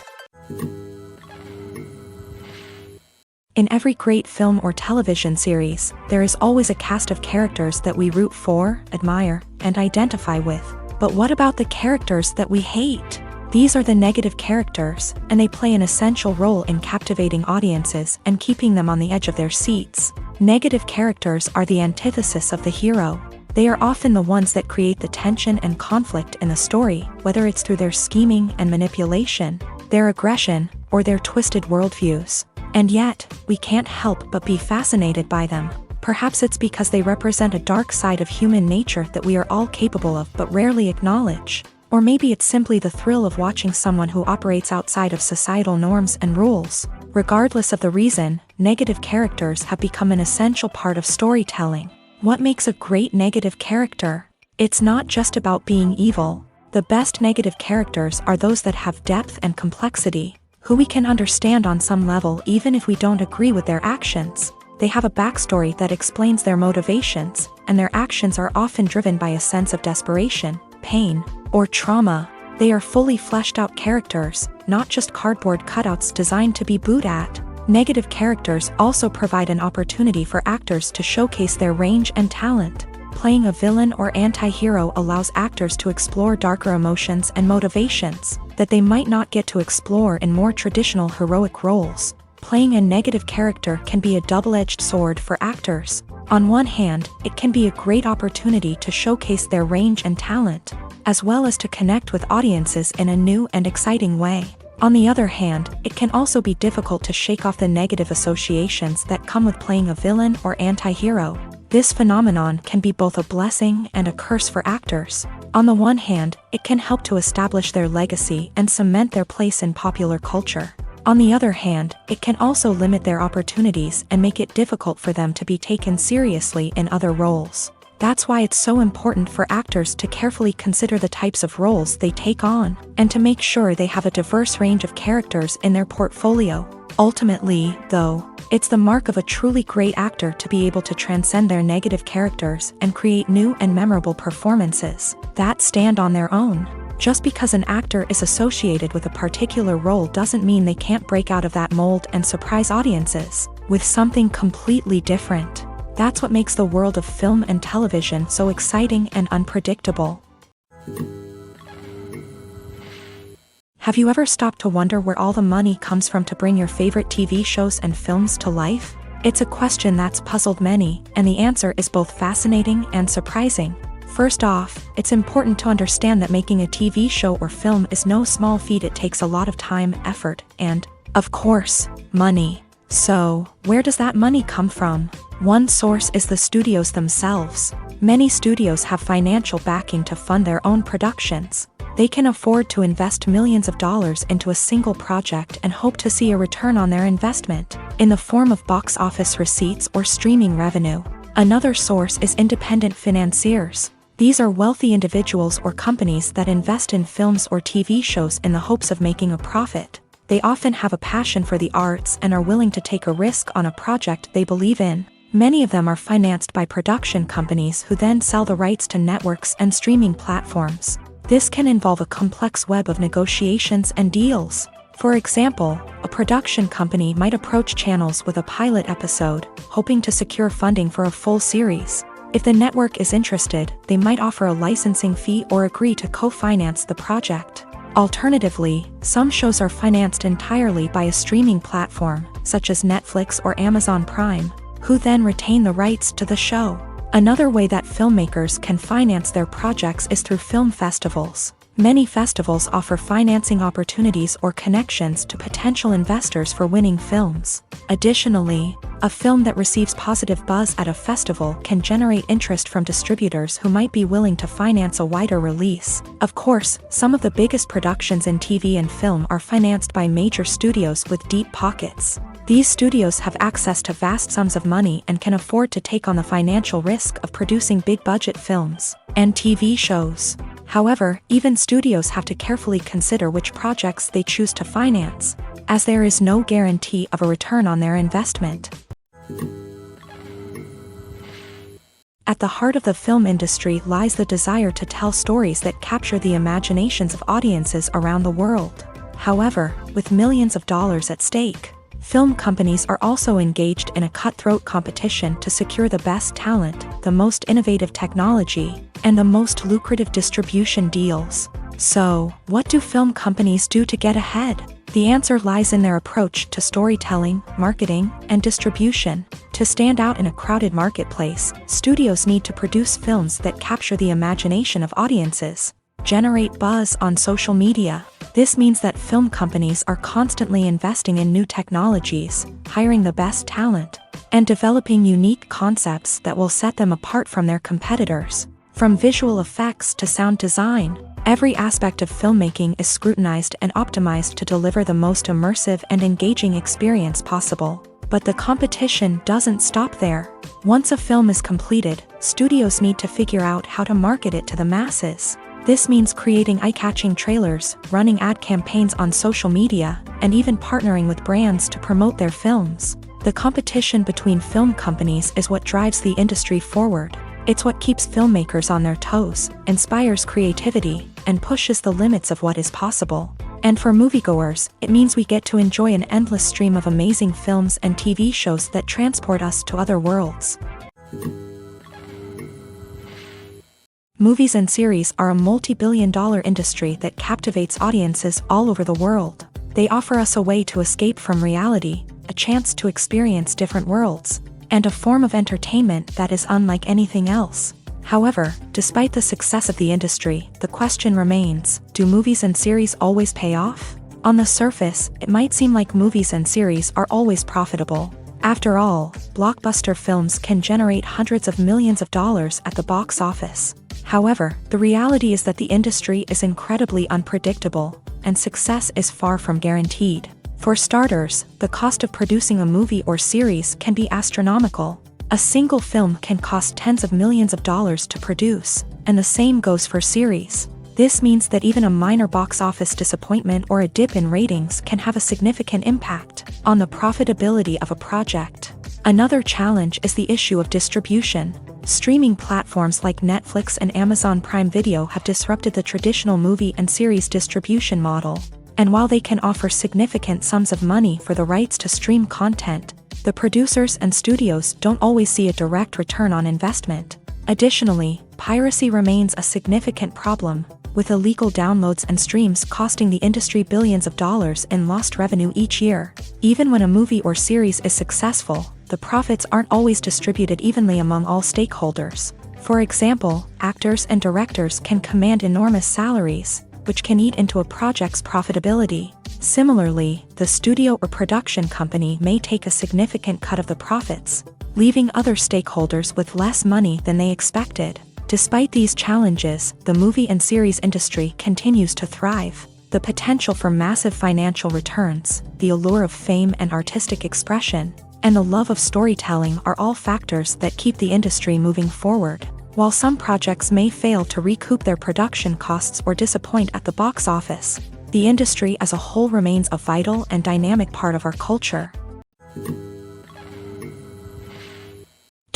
In every great film or television series, there is always a cast of characters that we root for, admire, and identify with. But what about the characters that we hate? These are the negative characters, and they play an essential role in captivating audiences and keeping them on the edge of their seats. Negative characters are the antithesis of the hero. They are often the ones that create the tension and conflict in the story, whether it's through their scheming and manipulation, their aggression, or their twisted worldviews. And yet, we can't help but be fascinated by them. Perhaps it's because they represent a dark side of human nature that we are all capable of but rarely acknowledge. Or maybe it's simply the thrill of watching someone who operates outside of societal norms and rules. Regardless of the reason, negative characters have become an essential part of storytelling. What makes a great negative character? It's not just about being evil. The best negative characters are those that have depth and complexity, who we can understand on some level even if we don't agree with their actions. They have a backstory that explains their motivations, and their actions are often driven by a sense of desperation, pain, or trauma. They are fully fleshed out characters, not just cardboard cutouts designed to be booed at. Negative characters also provide an opportunity for actors to showcase their range and talent. Playing a villain or anti-hero allows actors to explore darker emotions and motivations that they might not get to explore in more traditional heroic roles. Playing a negative character can be a double-edged sword for actors. On one hand, it can be a great opportunity to showcase their range and talent, as well as to connect with audiences in a new and exciting way. On the other hand, it can also be difficult to shake off the negative associations that come with playing a villain or anti-hero. This phenomenon can be both a blessing and a curse for actors. On the one hand, it can help to establish their legacy and cement their place in popular culture. On the other hand, it can also limit their opportunities and make it difficult for them to be taken seriously in other roles. That's why it's so important for actors to carefully consider the types of roles they take on, and to make sure they have a diverse range of characters in their portfolio. Ultimately, though, it's the mark of a truly great actor to be able to transcend their negative characters and create new and memorable performances that stand on their own. Just because an actor is associated with a particular role doesn't mean they can't break out of that mold and surprise audiences with something completely different. That's what makes the world of film and television so exciting and unpredictable. Have you ever stopped to wonder where all the money comes from to bring your favorite TV shows and films to life? It's a question that's puzzled many, and the answer is both fascinating and surprising. First off, it's important to understand that making a TV show or film is no small feat. It takes a lot of time, effort, and, of course, money. So, where does that money come from? One source is the studios themselves. Many studios have financial backing to fund their own productions. They can afford to invest millions of dollars into a single project and hope to see a return on their investment, in the form of box office receipts or streaming revenue. Another source is independent financiers. These are wealthy individuals or companies that invest in films or TV shows in the hopes of making a profit. They often have a passion for the arts and are willing to take a risk on a project they believe in. Many of them are financed by production companies who then sell the rights to networks and streaming platforms. This can involve a complex web of negotiations and deals. For example, a production company might approach channels with a pilot episode, hoping to secure funding for a full series. If the network is interested, they might offer a licensing fee or agree to co-finance the project. Alternatively, some shows are financed entirely by a streaming platform, such as Netflix or Amazon Prime, who then retain the rights to the show. Another way that filmmakers can finance their projects is through film festivals. Many festivals offer financing opportunities or connections to potential investors for winning films. Additionally, a film that receives positive buzz at a festival can generate interest from distributors who might be willing to finance a wider release. Of course, some of the biggest productions in TV and film are financed by major studios with deep pockets. These studios have access to vast sums of money and can afford to take on the financial risk of producing big-budget films and TV shows. However, even studios have to carefully consider which projects they choose to finance, as there is no guarantee of a return on their investment. At the heart of the film industry lies the desire to tell stories that capture the imaginations of audiences around the world. However, with millions of dollars at stake, film companies are also engaged in a cutthroat competition to secure the best talent, the most innovative technology, and the most lucrative distribution deals. So, what do film companies do to get ahead? The answer lies in their approach to storytelling, marketing, and distribution. To stand out in a crowded marketplace, studios need to produce films that capture the imagination of audiences, generate buzz on social media. This means that film companies are constantly investing in new technologies, hiring the best talent, and developing unique concepts that will set them apart from their competitors. From visual effects to sound design, every aspect of filmmaking is scrutinized and optimized to deliver the most immersive and engaging experience possible. But the competition doesn't stop there. Once a film is completed, studios need to figure out how to market it to the masses. This means creating eye-catching trailers, running ad campaigns on social media, and even partnering with brands to promote their films. The competition between film companies is what drives the industry forward. It's what keeps filmmakers on their toes, inspires creativity, and pushes the limits of what is possible. And for moviegoers, it means we get to enjoy an endless stream of amazing films and TV shows that transport us to other worlds. Movies and series are a multi-billion-dollar industry that captivates audiences all over the world. They offer us a way to escape from reality, a chance to experience different worlds, and a form of entertainment that is unlike anything else. However, despite the success of the industry, the question remains, do movies and series always pay off? On the surface, it might seem like movies and series are always profitable. After all, blockbuster films can generate hundreds of millions of dollars at the box office. However, the reality is that the industry is incredibly unpredictable, and success is far from guaranteed. For starters, the cost of producing a movie or series can be astronomical. A single film can cost tens of millions of dollars to produce, and the same goes for series. This means that even a minor box office disappointment or a dip in ratings can have a significant impact on the profitability of a project. Another challenge is the issue of distribution. Streaming platforms like Netflix and Amazon Prime Video have disrupted the traditional movie and series distribution model. And while they can offer significant sums of money for the rights to stream content, the producers and studios don't always see a direct return on investment. Additionally, piracy remains a significant problem, with illegal downloads and streams costing the industry billions of dollars in lost revenue each year. Even when a movie or series is successful, the profits aren't always distributed evenly among all stakeholders. For example, actors and directors can command enormous salaries, which can eat into a project's profitability. Similarly, the studio or production company may take a significant cut of the profits, leaving other stakeholders with less money than they expected. Despite these challenges, the movie and series industry continues to thrive. The potential for massive financial returns, the allure of fame and artistic expression, and the love of storytelling are all factors that keep the industry moving forward. While some projects may fail to recoup their production costs or disappoint at the box office, the industry as a whole remains a vital and dynamic part of our culture.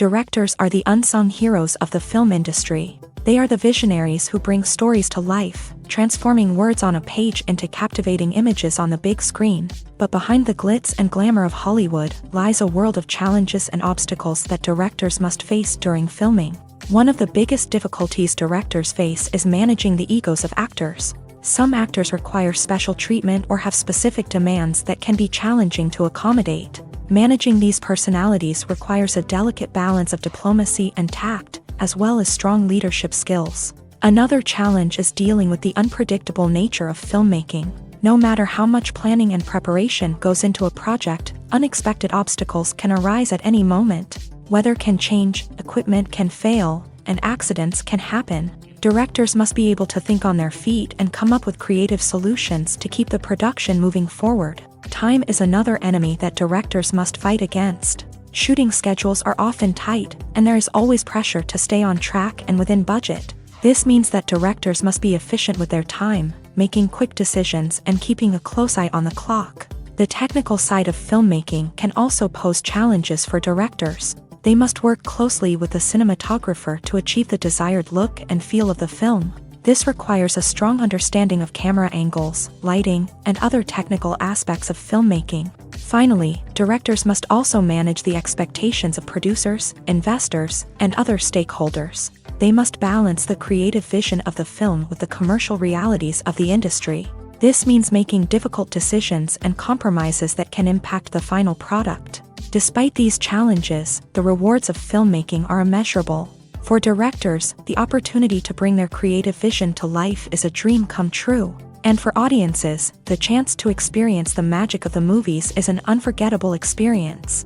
Directors are the unsung heroes of the film industry. They are the visionaries who bring stories to life, transforming words on a page into captivating images on the big screen. But behind the glitz and glamour of Hollywood lies a world of challenges and obstacles that directors must face during filming. One of the biggest difficulties directors face is managing the egos of actors. Some actors require special treatment or have specific demands that can be challenging to accommodate. Managing these personalities requires a delicate balance of diplomacy and tact, as well as strong leadership skills. Another challenge is dealing with the unpredictable nature of filmmaking. No matter how much planning and preparation goes into a project, unexpected obstacles can arise at any moment. Weather can change, equipment can fail, and accidents can happen. Directors must be able to think on their feet and come up with creative solutions to keep the production moving forward. Time is another enemy that directors must fight against. Shooting schedules are often tight, and there is always pressure to stay on track and within budget. This means that directors must be efficient with their time, making quick decisions and keeping a close eye on the clock. The technical side of filmmaking can also pose challenges for directors. They must work closely with the cinematographer to achieve the desired look and feel of the film. This requires a strong understanding of camera angles, lighting, and other technical aspects of filmmaking. Finally, directors must also manage the expectations of producers, investors, and other stakeholders. They must balance the creative vision of the film with the commercial realities of the industry. This means making difficult decisions and compromises that can impact the final product. Despite these challenges, the rewards of filmmaking are immeasurable. For directors, the opportunity to bring their creative vision to life is a dream come true. And for audiences, the chance to experience the magic of the movies is an unforgettable experience.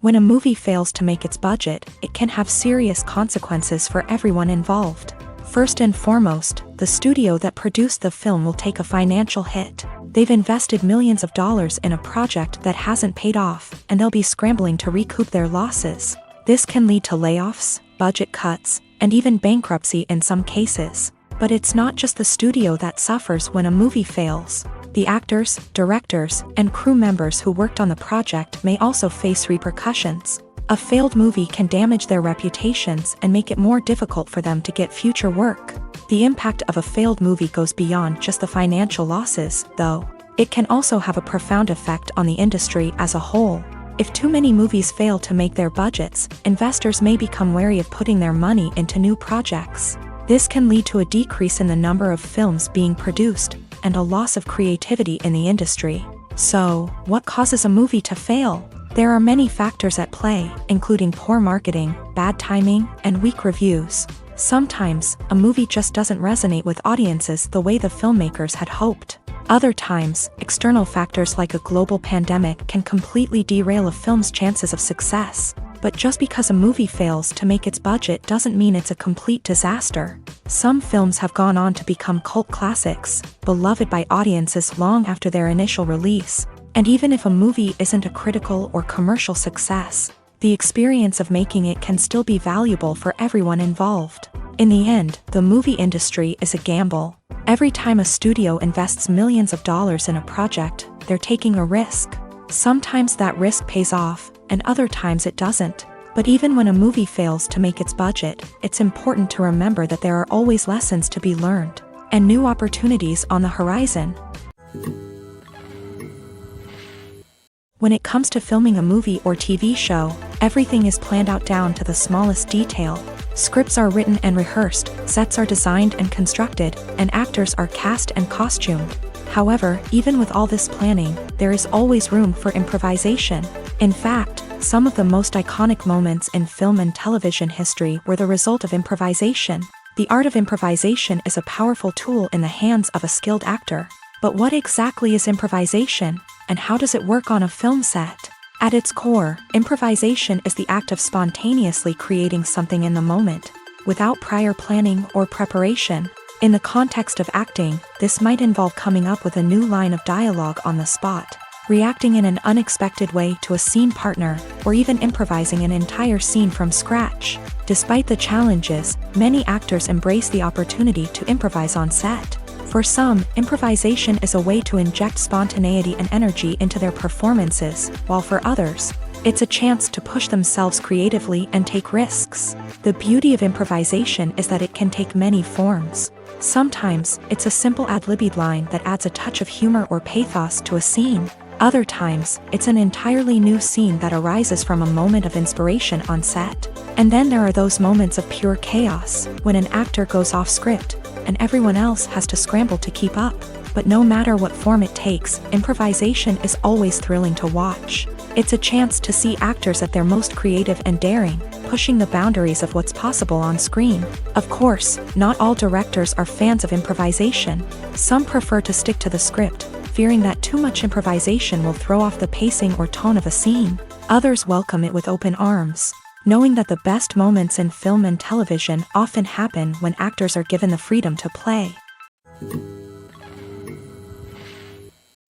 When a movie fails to make its budget, it can have serious consequences for everyone involved. First and foremost, the studio that produced the film will take a financial hit. They've invested millions of dollars in a project that hasn't paid off, and they'll be scrambling to recoup their losses. This can lead to layoffs, budget cuts, and even bankruptcy in some cases. But it's not just the studio that suffers when a movie fails. The actors, directors, and crew members who worked on the project may also face repercussions. A failed movie can damage their reputations and make it more difficult for them to get future work. The impact of a failed movie goes beyond just the financial losses, though. It can also have a profound effect on the industry as a whole. If too many movies fail to make their budgets, investors may become wary of putting their money into new projects. This can lead to a decrease in the number of films being produced, and a loss of creativity in the industry. So, what causes a movie to fail? There are many factors at play, including poor marketing, bad timing, and weak reviews. Sometimes, a movie just doesn't resonate with audiences the way the filmmakers had hoped. Other times, external factors like a global pandemic can completely derail a film's chances of success. But just because a movie fails to make its budget doesn't mean it's a complete disaster. Some films have gone on to become cult classics, beloved by audiences long after their initial release. And even if a movie isn't a critical or commercial success, the experience of making it can still be valuable for everyone involved. In the end, the movie industry is a gamble. Every time a studio invests millions of dollars in a project, they're taking a risk. Sometimes that risk pays off, and other times it doesn't. But even when a movie fails to make its budget, it's important to remember that there are always lessons to be learned, and new opportunities on the horizon. When it comes to filming a movie or TV show, everything is planned out down to the smallest detail. Scripts are written and rehearsed, sets are designed and constructed, and actors are cast and costumed. However, even with all this planning, there is always room for improvisation. In fact, some of the most iconic moments in film and television history were the result of improvisation. The art of improvisation is a powerful tool in the hands of a skilled actor. But what exactly is improvisation, and how does it work on a film set? At its core, improvisation is the act of spontaneously creating something in the moment, without prior planning or preparation. In the context of acting, this might involve coming up with a new line of dialogue on the spot, reacting in an unexpected way to a scene partner, or even improvising an entire scene from scratch. Despite the challenges, many actors embrace the opportunity to improvise on set. For some, improvisation is a way to inject spontaneity and energy into their performances, while for others, it's a chance to push themselves creatively and take risks. The beauty of improvisation is that it can take many forms. Sometimes, it's a simple ad-libbed line that adds a touch of humor or pathos to a scene. Other times, it's an entirely new scene that arises from a moment of inspiration on set. And then there are those moments of pure chaos, when an actor goes off script, and everyone else has to scramble to keep up. But no matter what form it takes, improvisation is always thrilling to watch. It's a chance to see actors at their most creative and daring, pushing the boundaries of what's possible on screen. Of course, not all directors are fans of improvisation. Some prefer to stick to the script, fearing that too much improvisation will throw off the pacing or tone of a scene. Others welcome it with open arms, knowing that the best moments in film and television often happen when actors are given the freedom to play.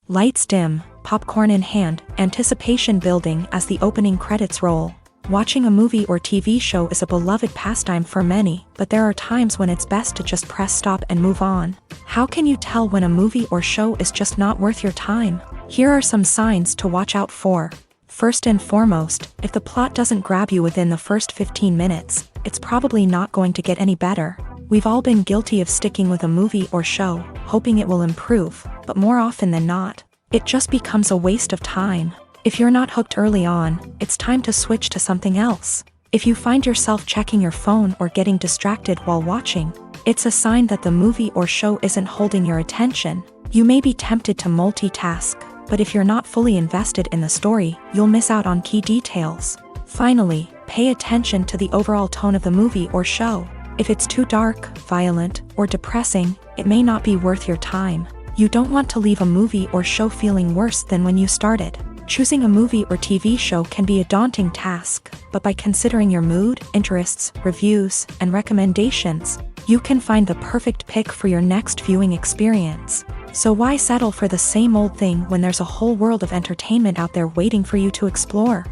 Lights dim, popcorn in hand, anticipation building as the opening credits roll. Watching a movie or TV show is a beloved pastime for many, but there are times when it's best to just press stop and move on. How can you tell when a movie or show is just not worth your time? Here are some signs to watch out for. First and foremost, if the plot doesn't grab you within the first 15 minutes, it's probably not going to get any better. We've all been guilty of sticking with a movie or show, hoping it will improve, but more often than not, it just becomes a waste of time. If you're not hooked early on, it's time to switch to something else. If you find yourself checking your phone or getting distracted while watching, it's a sign that the movie or show isn't holding your attention. You may be tempted to multitask, but if you're not fully invested in the story, you'll miss out on key details. Finally, pay attention to the overall tone of the movie or show. If it's too dark, violent, or depressing, it may not be worth your time. You don't want to leave a movie or show feeling worse than when you started. Choosing a movie or TV show can be a daunting task, but by considering your mood, interests, reviews, and recommendations, you can find the perfect pick for your next viewing experience. So why settle for the same old thing when there's a whole world of entertainment out there waiting for you to explore?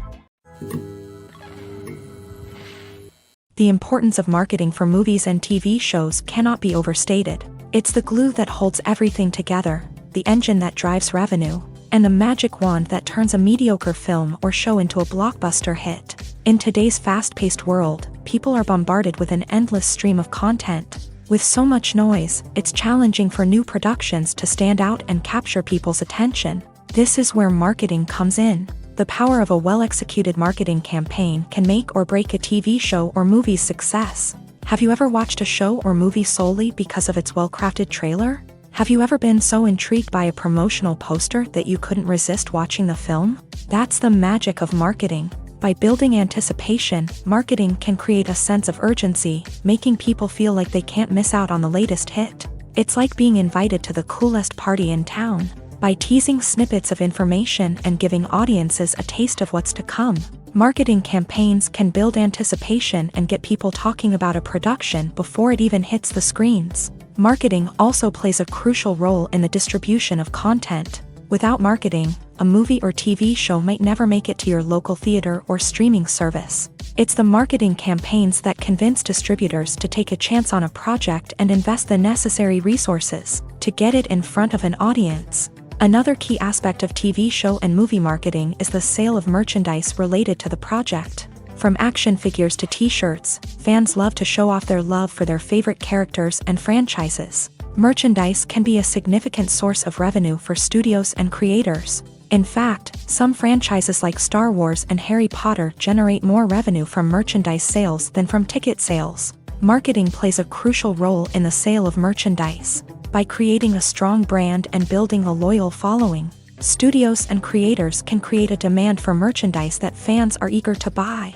The importance of marketing for movies and TV shows cannot be overstated. It's the glue that holds everything together, the engine that drives revenue, and the magic wand that turns a mediocre film or show into a blockbuster hit. In today's fast-paced world, people are bombarded with an endless stream of content. With so much noise, it's challenging for new productions to stand out and capture people's attention. This is where marketing comes in. The power of a well-executed marketing campaign can make or break a TV show or movie's success. Have you ever watched a show or movie solely because of its well-crafted trailer? Have you ever been so intrigued by a promotional poster that you couldn't resist watching the film? That's the magic of marketing. By building anticipation, marketing can create a sense of urgency, making people feel like they can't miss out on the latest hit. It's like being invited to the coolest party in town. By teasing snippets of information and giving audiences a taste of what's to come, marketing campaigns can build anticipation and get people talking about a production before it even hits the screens. Marketing also plays a crucial role in the distribution of content. Without marketing, a movie or TV show might never make it to your local theater or streaming service. It's the marketing campaigns that convince distributors to take a chance on a project and invest the necessary resources to get it in front of an audience. Another key aspect of TV show and movie marketing is the sale of merchandise related to the project. From action figures to t-shirts, fans love to show off their love for their favorite characters and franchises. Merchandise can be a significant source of revenue for studios and creators. In fact, some franchises like Star Wars and Harry Potter generate more revenue from merchandise sales than from ticket sales. Marketing plays a crucial role in the sale of merchandise. By creating a strong brand and building a loyal following, studios and creators can create a demand for merchandise that fans are eager to buy.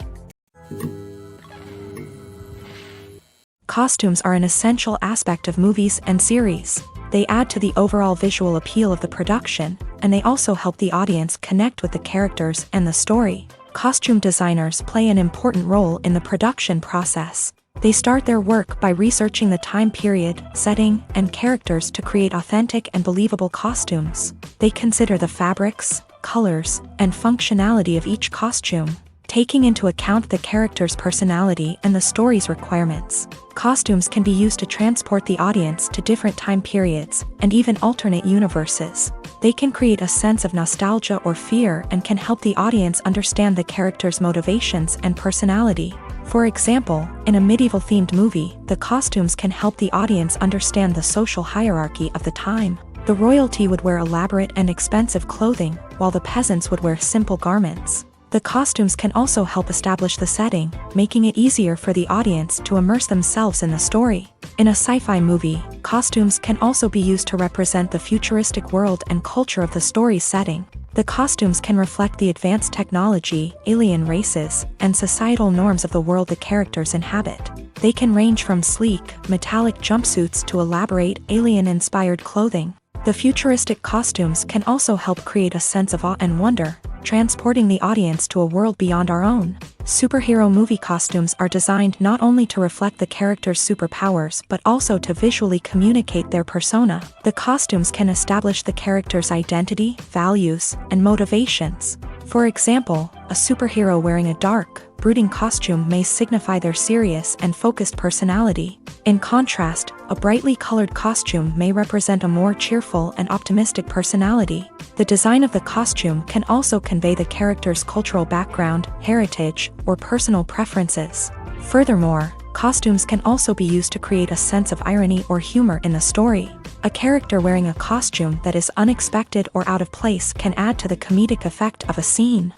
Costumes are an essential aspect of movies and series. They add to the overall visual appeal of the production, and they also help the audience connect with the characters and the story. Costume designers play an important role in the production process. They start their work by researching the time period, setting, and characters to create authentic and believable costumes. They consider the fabrics, colors, and functionality of each costume. taking into account the character's personality and the story's requirements. Costumes can be used to transport the audience to different time periods, and even alternate universes. They can create a sense of nostalgia or fear and can help the audience understand the character's motivations and personality. For example, in a medieval-themed movie, the costumes can help the audience understand the social hierarchy of the time. The royalty would wear elaborate and expensive clothing, while the peasants would wear simple garments. The costumes can also help establish the setting, making it easier for the audience to immerse themselves in the story. In a sci-fi movie, costumes can also be used to represent the futuristic world and culture of the story's setting. The costumes can reflect the advanced technology, alien races, and societal norms of the world the characters inhabit. They can range from sleek, metallic jumpsuits to elaborate, alien-inspired clothing. The futuristic costumes can also help create a sense of awe and wonder, transporting the audience to a world beyond our own. Superhero movie costumes are designed not only to reflect the character's superpowers but also to visually communicate their persona. The costumes can establish the character's identity, values, and motivations. For example, a superhero wearing a dark, brooding costume may signify their serious and focused personality. In contrast, a brightly colored costume may represent a more cheerful and optimistic personality. The design of the costume can also convey the character's cultural background, heritage, or personal preferences. Furthermore, costumes can also be used to create a sense of irony or humor in the story. A character wearing a costume that is unexpected or out of place can add to the comedic effect of a scene.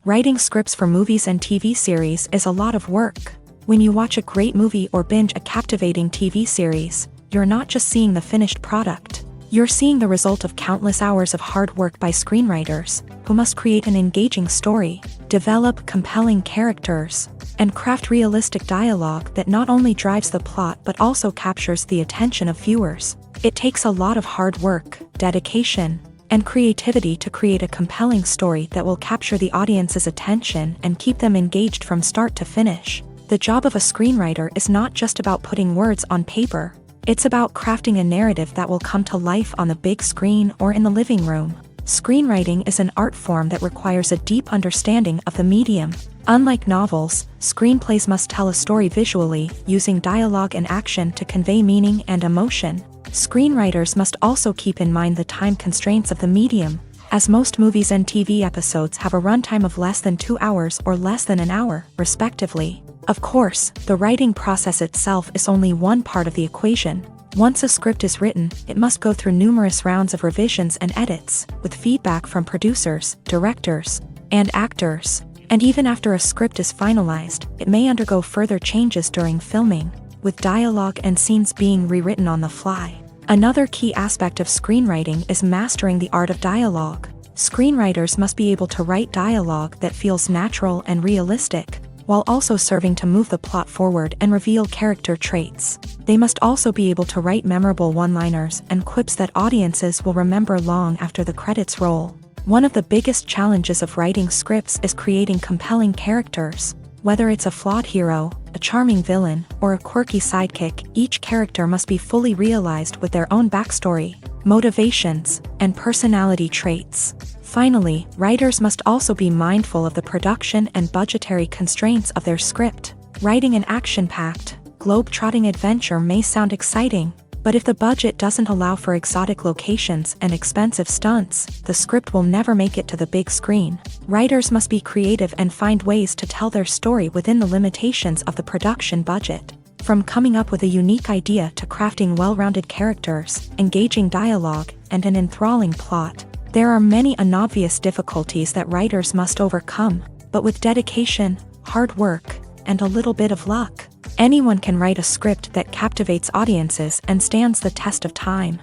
Writing scripts for movies and TV series is a lot of work. When you watch a great movie or binge a captivating TV series, you're not just seeing the finished product. You're seeing the result of countless hours of hard work by screenwriters, who must create an engaging story, develop compelling characters, and craft realistic dialogue that not only drives the plot but also captures the attention of viewers. It takes a lot of hard work, dedication, and creativity to create a compelling story that will capture the audience's attention and keep them engaged from start to finish. The job of a screenwriter is not just about putting words on paper. It's about crafting a narrative that will come to life on the big screen or in the living room. Screenwriting is an art form that requires a deep understanding of the medium. Unlike novels, screenplays must tell a story visually, using dialogue and action to convey meaning and emotion. Screenwriters must also keep in mind the time constraints of the medium, as most movies and TV episodes have a runtime of less than 2 hours or less than an hour, respectively. Of course, the writing process itself is only one part of the equation. Once a script is written, it must go through numerous rounds of revisions and edits, with feedback from producers, directors, and actors. And even after a script is finalized, it may undergo further changes during filming, with dialogue and scenes being rewritten on the fly. Another key aspect of screenwriting is mastering the art of dialogue. Screenwriters must be able to write dialogue that feels natural and realistic, while also serving to move the plot forward and reveal character traits. They must also be able to write memorable one-liners and quips that audiences will remember long after the credits roll. One of the biggest challenges of writing scripts is creating compelling characters. Whether it's a flawed hero, a charming villain, or a quirky sidekick, each character must be fully realized with their own backstory, motivations, and personality traits. Finally, writers must also be mindful of the production and budgetary constraints of their script. Writing an action-packed, globe-trotting adventure may sound exciting, but if the budget doesn't allow for exotic locations and expensive stunts, the script will never make it to the big screen. Writers must be creative and find ways to tell their story within the limitations of the production budget. From coming up with a unique idea to crafting well-rounded characters, engaging dialogue, and an enthralling plot, there are many unobvious difficulties that writers must overcome, but with dedication, hard work, and a little bit of luck, anyone can write a script that captivates audiences and stands the test of time.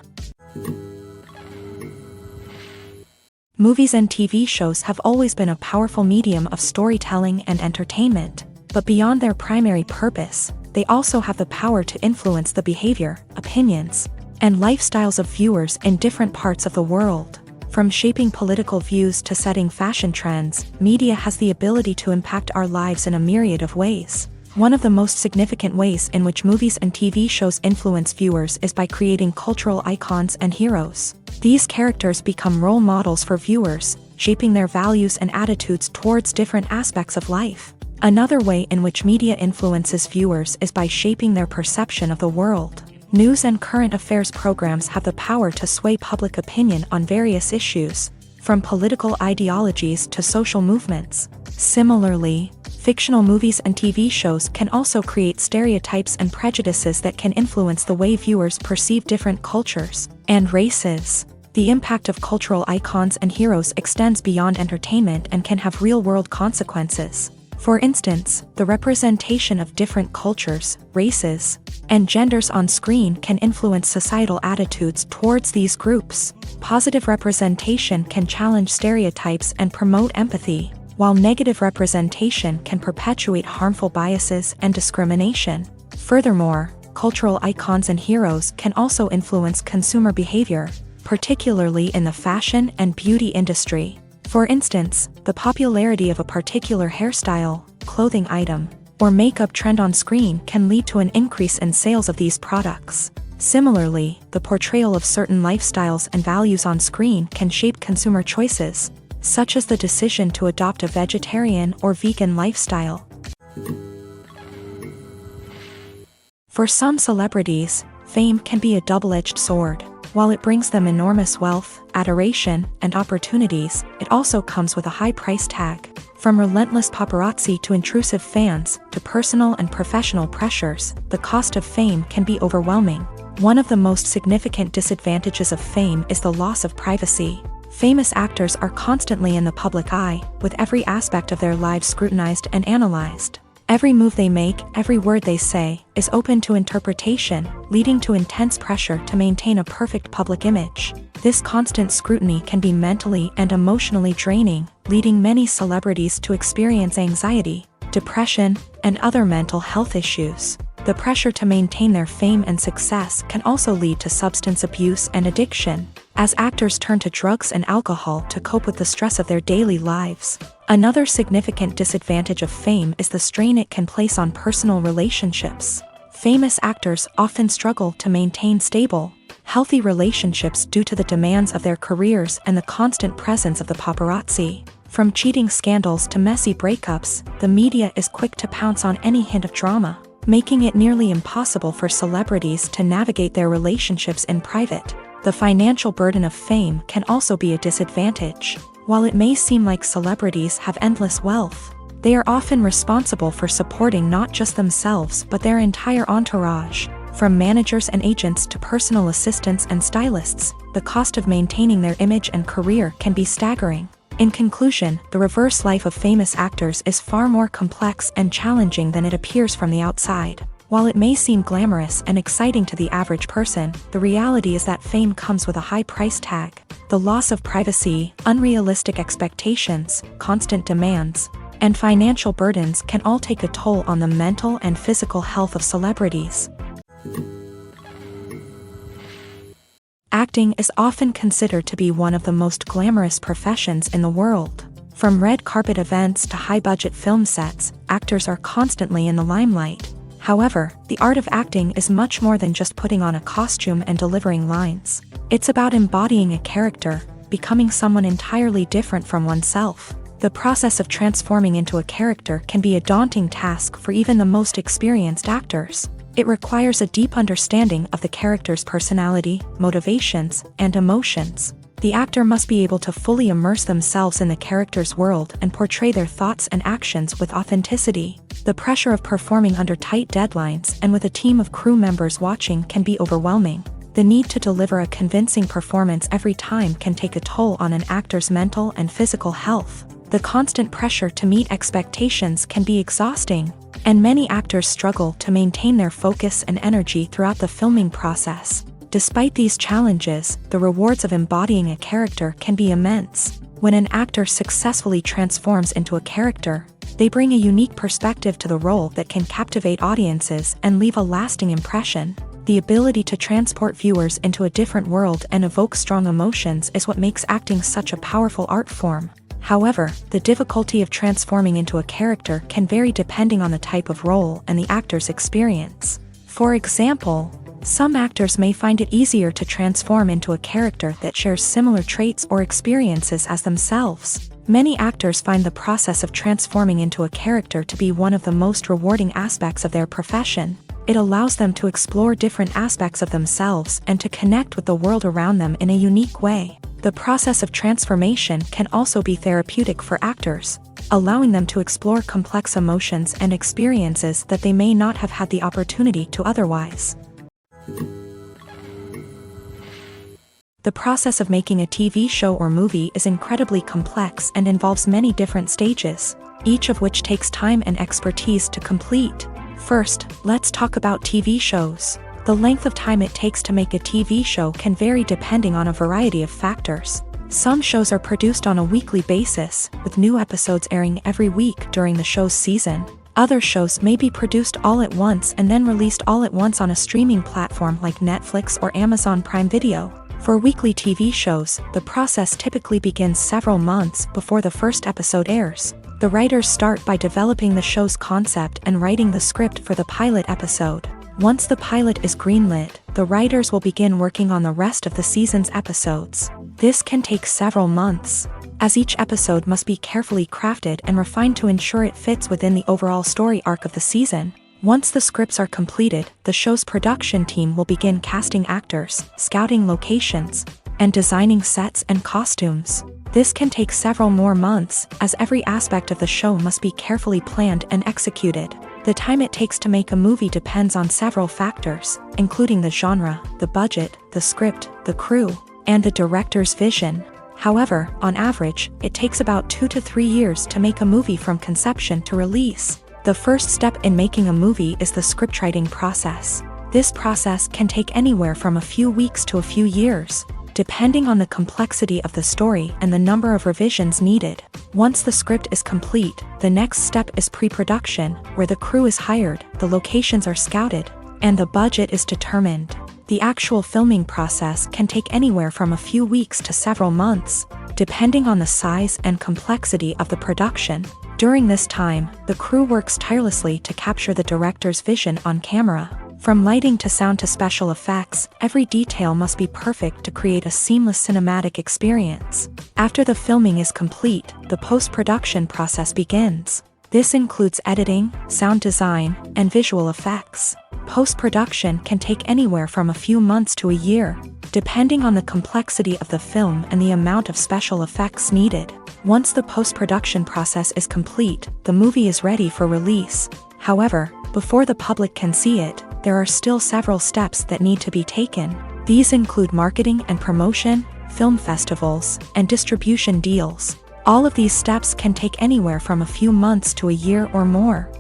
Movies and TV shows have always been a powerful medium of storytelling and entertainment, but beyond their primary purpose, they also have the power to influence the behavior, opinions, and lifestyles of viewers in different parts of the world. From shaping political views to setting fashion trends, media has the ability to impact our lives in a myriad of ways. One of the most significant ways in which movies and TV shows influence viewers is by creating cultural icons and heroes. These characters become role models for viewers, shaping their values and attitudes towards different aspects of life. Another way in which media influences viewers is by shaping their perception of the world. News and current affairs programs have the power to sway public opinion on various issues, from political ideologies to social movements. Similarly, fictional movies and TV shows can also create stereotypes and prejudices that can influence the way viewers perceive different cultures and races. The impact of cultural icons and heroes extends beyond entertainment and can have real-world consequences. For instance, the representation of different cultures, races, and genders on screen can influence societal attitudes towards these groups. Positive representation can challenge stereotypes and promote empathy, while negative representation can perpetuate harmful biases and discrimination. Furthermore, cultural icons and heroes can also influence consumer behavior, particularly in the fashion and beauty industry. For instance, the popularity of a particular hairstyle, clothing item, or makeup trend on screen can lead to an increase in sales of these products. Similarly, the portrayal of certain lifestyles and values on screen can shape consumer choices, such as the decision to adopt a vegetarian or vegan lifestyle. For some celebrities, fame can be a double-edged sword. While it brings them enormous wealth, adoration, and opportunities, it also comes with a high price tag. From relentless paparazzi to intrusive fans, to personal and professional pressures, the cost of fame can be overwhelming. One of the most significant disadvantages of fame is the loss of privacy. Famous actors are constantly in the public eye, with every aspect of their lives scrutinized and analyzed. Every move they make, every word they say, is open to interpretation, leading to intense pressure to maintain a perfect public image. This constant scrutiny can be mentally and emotionally draining, leading many celebrities to experience anxiety, depression, and other mental health issues. The pressure to maintain their fame and success can also lead to substance abuse and addiction, as actors turn to drugs and alcohol to cope with the stress of their daily lives. Another significant disadvantage of fame is the strain it can place on personal relationships. Famous actors often struggle to maintain stable, healthy relationships due to the demands of their careers and the constant presence of the paparazzi. From cheating scandals to messy breakups, the media is quick to pounce on any hint of drama, making it nearly impossible for celebrities to navigate their relationships in private. The financial burden of fame can also be a disadvantage. While it may seem like celebrities have endless wealth, they are often responsible for supporting not just themselves but their entire entourage. From managers and agents to personal assistants and stylists, the cost of maintaining their image and career can be staggering. In conclusion, the reverse life of famous actors is far more complex and challenging than it appears from the outside. While it may seem glamorous and exciting to the average person, the reality is that fame comes with a high price tag. The loss of privacy, unrealistic expectations, constant demands, and financial burdens can all take a toll on the mental and physical health of celebrities. Acting is often considered to be one of the most glamorous professions in the world. From red carpet events to high-budget film sets, actors are constantly in the limelight. However, the art of acting is much more than just putting on a costume and delivering lines. It's about embodying a character, becoming someone entirely different from oneself. The process of transforming into a character can be a daunting task for even the most experienced actors. It requires a deep understanding of the character's personality, motivations, and emotions. The actor must be able to fully immerse themselves in the character's world and portray their thoughts and actions with authenticity. The pressure of performing under tight deadlines and with a team of crew members watching can be overwhelming. The need to deliver a convincing performance every time can take a toll on an actor's mental and physical health. The constant pressure to meet expectations can be exhausting, and many actors struggle to maintain their focus and energy throughout the filming process. Despite these challenges, the rewards of embodying a character can be immense. When an actor successfully transforms into a character, they bring a unique perspective to the role that can captivate audiences and leave a lasting impression. The ability to transport viewers into a different world and evoke strong emotions is what makes acting such a powerful art form. However, the difficulty of transforming into a character can vary depending on the type of role and the actor's experience. For example, Some actors may find it easier to transform into a character that shares similar traits or experiences as themselves. Many actors find the process of transforming into a character to be one of the most rewarding aspects of their profession. It allows them to explore different aspects of themselves and to connect with the world around them in a unique way. The process of transformation can also be therapeutic for actors, allowing them to explore complex emotions and experiences that they may not have had the opportunity to otherwise. The process of making a TV show or movie is incredibly complex and involves many different stages, each of which takes time and expertise to complete. First, let's talk about TV shows. The length of time it takes to make a TV show can vary depending on a variety of factors. Some shows are produced on a weekly basis, with new episodes airing every week during the show's season. Other shows may be produced all at once and then released all at once on a streaming platform like Netflix or Amazon Prime Video. For weekly TV shows, the process typically begins several months before the first episode airs. The writers start by developing the show's concept and writing the script for the pilot episode. Once the pilot is greenlit, the writers will begin working on the rest of the season's episodes. This can take several months, as each episode must be carefully crafted and refined to ensure it fits within the overall story arc of the season. Once the scripts are completed, the show's production team will begin casting actors, scouting locations, and designing sets and costumes. This can take several more months, as every aspect of the show must be carefully planned and executed. The time it takes to make a movie depends on several factors, including the genre, the budget, the script, the crew, and the director's vision. However, on average, it takes about 2 to 3 years to make a movie from conception to release. The first step in making a movie is the scriptwriting process. This process can take anywhere from a few weeks to a few years, depending on the complexity of the story and the number of revisions needed. Once the script is complete, the next step is pre-production, where the crew is hired, the locations are scouted, and the budget is determined. The actual filming process can take anywhere from a few weeks to several months, depending on the size and complexity of the production. During this time, the crew works tirelessly to capture the director's vision on camera. From lighting to sound to special effects, every detail must be perfect to create a seamless cinematic experience. After the filming is complete, the post-production process begins. This includes editing, sound design, and visual effects. Post-production can take anywhere from a few months to a year, depending on the complexity of the film and the amount of special effects needed. Once the post-production process is complete, the movie is ready for release. However, before the public can see it, there are still several steps that need to be taken. These include marketing and promotion, film festivals, and distribution deals. All of these steps can take anywhere from a few months to a year or more.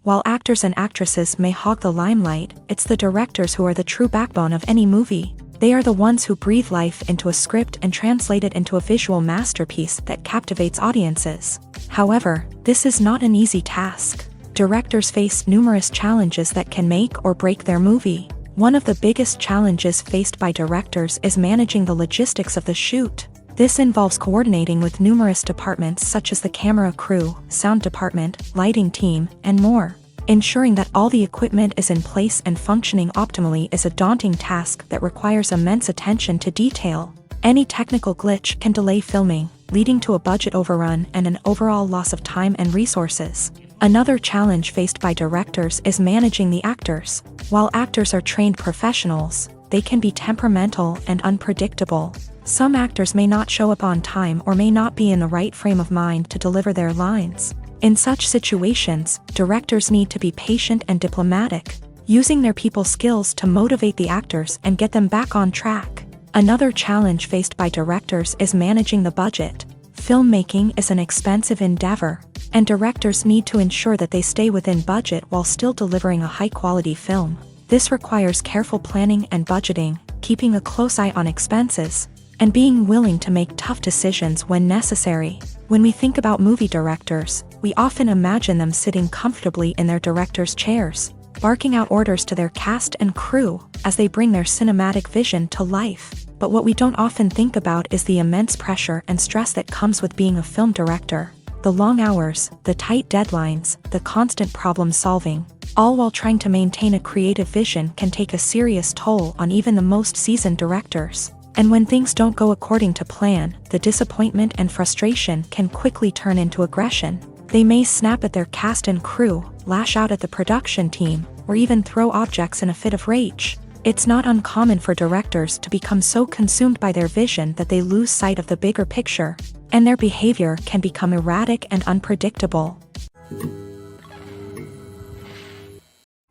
While actors and actresses may hog the limelight, it's the directors who are the true backbone of any movie. They are the ones who breathe life into a script and translate it into a visual masterpiece that captivates audiences. However, this is not an easy task. Directors face numerous challenges that can make or break their movie. One of the biggest challenges faced by directors is managing the logistics of the shoot. This involves coordinating with numerous departments such as the camera crew, sound department, lighting team, and more. Ensuring that all the equipment is in place and functioning optimally is a daunting task that requires immense attention to detail. Any technical glitch can delay filming, leading to a budget overrun and an overall loss of time and resources. Another challenge faced by directors is managing the actors. While actors are trained professionals, they can be temperamental and unpredictable. Some actors may not show up on time or may not be in the right frame of mind to deliver their lines. In such situations, directors need to be patient and diplomatic, using their people skills to motivate the actors and get them back on track. Another challenge faced by directors is managing the budget. Filmmaking is an expensive endeavor, and directors need to ensure that they stay within budget while still delivering a high-quality film. This requires careful planning and budgeting, keeping a close eye on expenses, and being willing to make tough decisions when necessary. When we think about movie directors, we often imagine them sitting comfortably in their director's chairs, barking out orders to their cast and crew as they bring their cinematic vision to life. But what we don't often think about is the immense pressure and stress that comes with being a film director. The long hours, the tight deadlines, the constant problem solving. all while trying to maintain a creative vision can take a serious toll on even the most seasoned directors. And when things don't go according to plan, the disappointment and frustration can quickly turn into aggression. They may snap at their cast and crew, lash out at the production team, or even throw objects in a fit of rage. It's not uncommon for directors to become so consumed by their vision that they lose sight of the bigger picture, and their behavior can become erratic and unpredictable.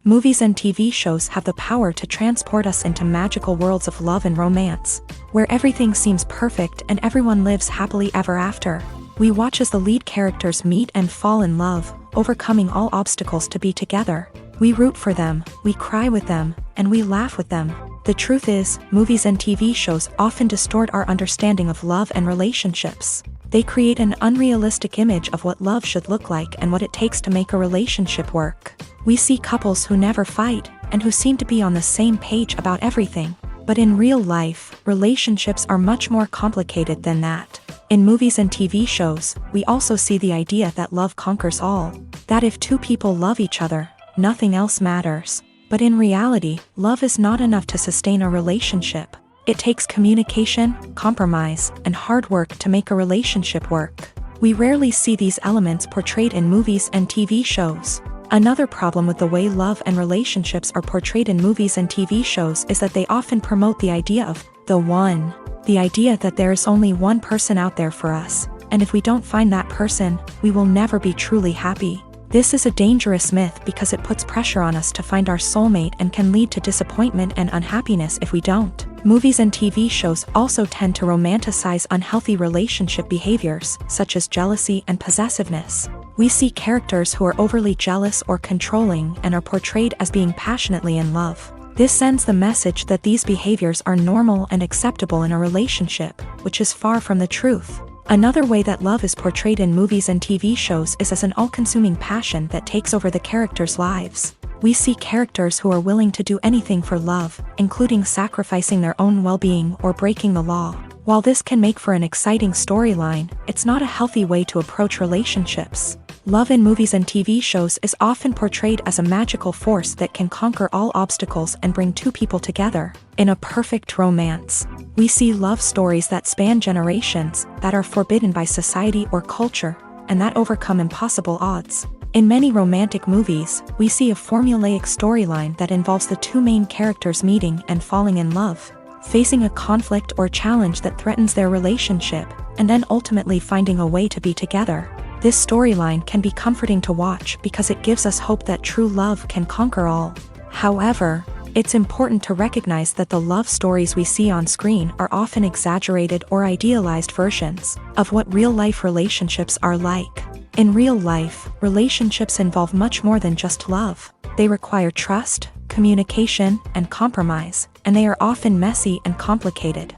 Movies and TV shows have the power to transport us into magical worlds of love and romance, where everything seems perfect and everyone lives happily ever after. We watch as the lead characters meet and fall in love, overcoming all obstacles to be together. We root for them, we cry with them, and we laugh with them. The truth is, movies and TV shows often distort our understanding of love and relationships. They create an unrealistic image of what love should look like and what it takes to make a relationship work. We see couples who never fight, and who seem to be on the same page about everything. But in real life, relationships are much more complicated than that. In movies and TV shows, we also see the idea that love conquers all. That if two people love each other, nothing else matters. But in reality, love is not enough to sustain a relationship. It takes communication, compromise, and hard work to make a relationship work. We rarely see these elements portrayed in movies and TV shows. Another problem with the way love and relationships are portrayed in movies and TV shows is that they often promote the idea of the one. The idea that there is only one person out there for us, and if we don't find that person, we will never be truly happy. This is a dangerous myth because it puts pressure on us to find our soulmate and can lead to disappointment and unhappiness if we don't. Movies and TV shows also tend to romanticize unhealthy relationship behaviors, such as jealousy and possessiveness. We see characters who are overly jealous or controlling and are portrayed as being passionately in love. This sends the message that these behaviors are normal and acceptable in a relationship, which is far from the truth. Another way that love is portrayed in movies and TV shows is as an all-consuming passion that takes over the characters' lives. We see characters who are willing to do anything for love, including sacrificing their own well-being or breaking the law. While this can make for an exciting storyline, it's not a healthy way to approach relationships. Love in movies and TV shows is often portrayed as a magical force that can conquer all obstacles and bring two people together in a perfect romance. We see love stories that span generations, that are forbidden by society or culture, and that overcome impossible odds. In many romantic movies, we see a formulaic storyline that involves the two main characters meeting and falling in love, facing a conflict or challenge that threatens their relationship, and then ultimately finding a way to be together. This storyline can be comforting to watch because it gives us hope that true love can conquer all. However, it's important to recognize that the love stories we see on screen are often exaggerated or idealized versions of what real-life relationships are like. In real life, relationships involve much more than just love. They require trust, communication, and compromise, and they are often messy and complicated.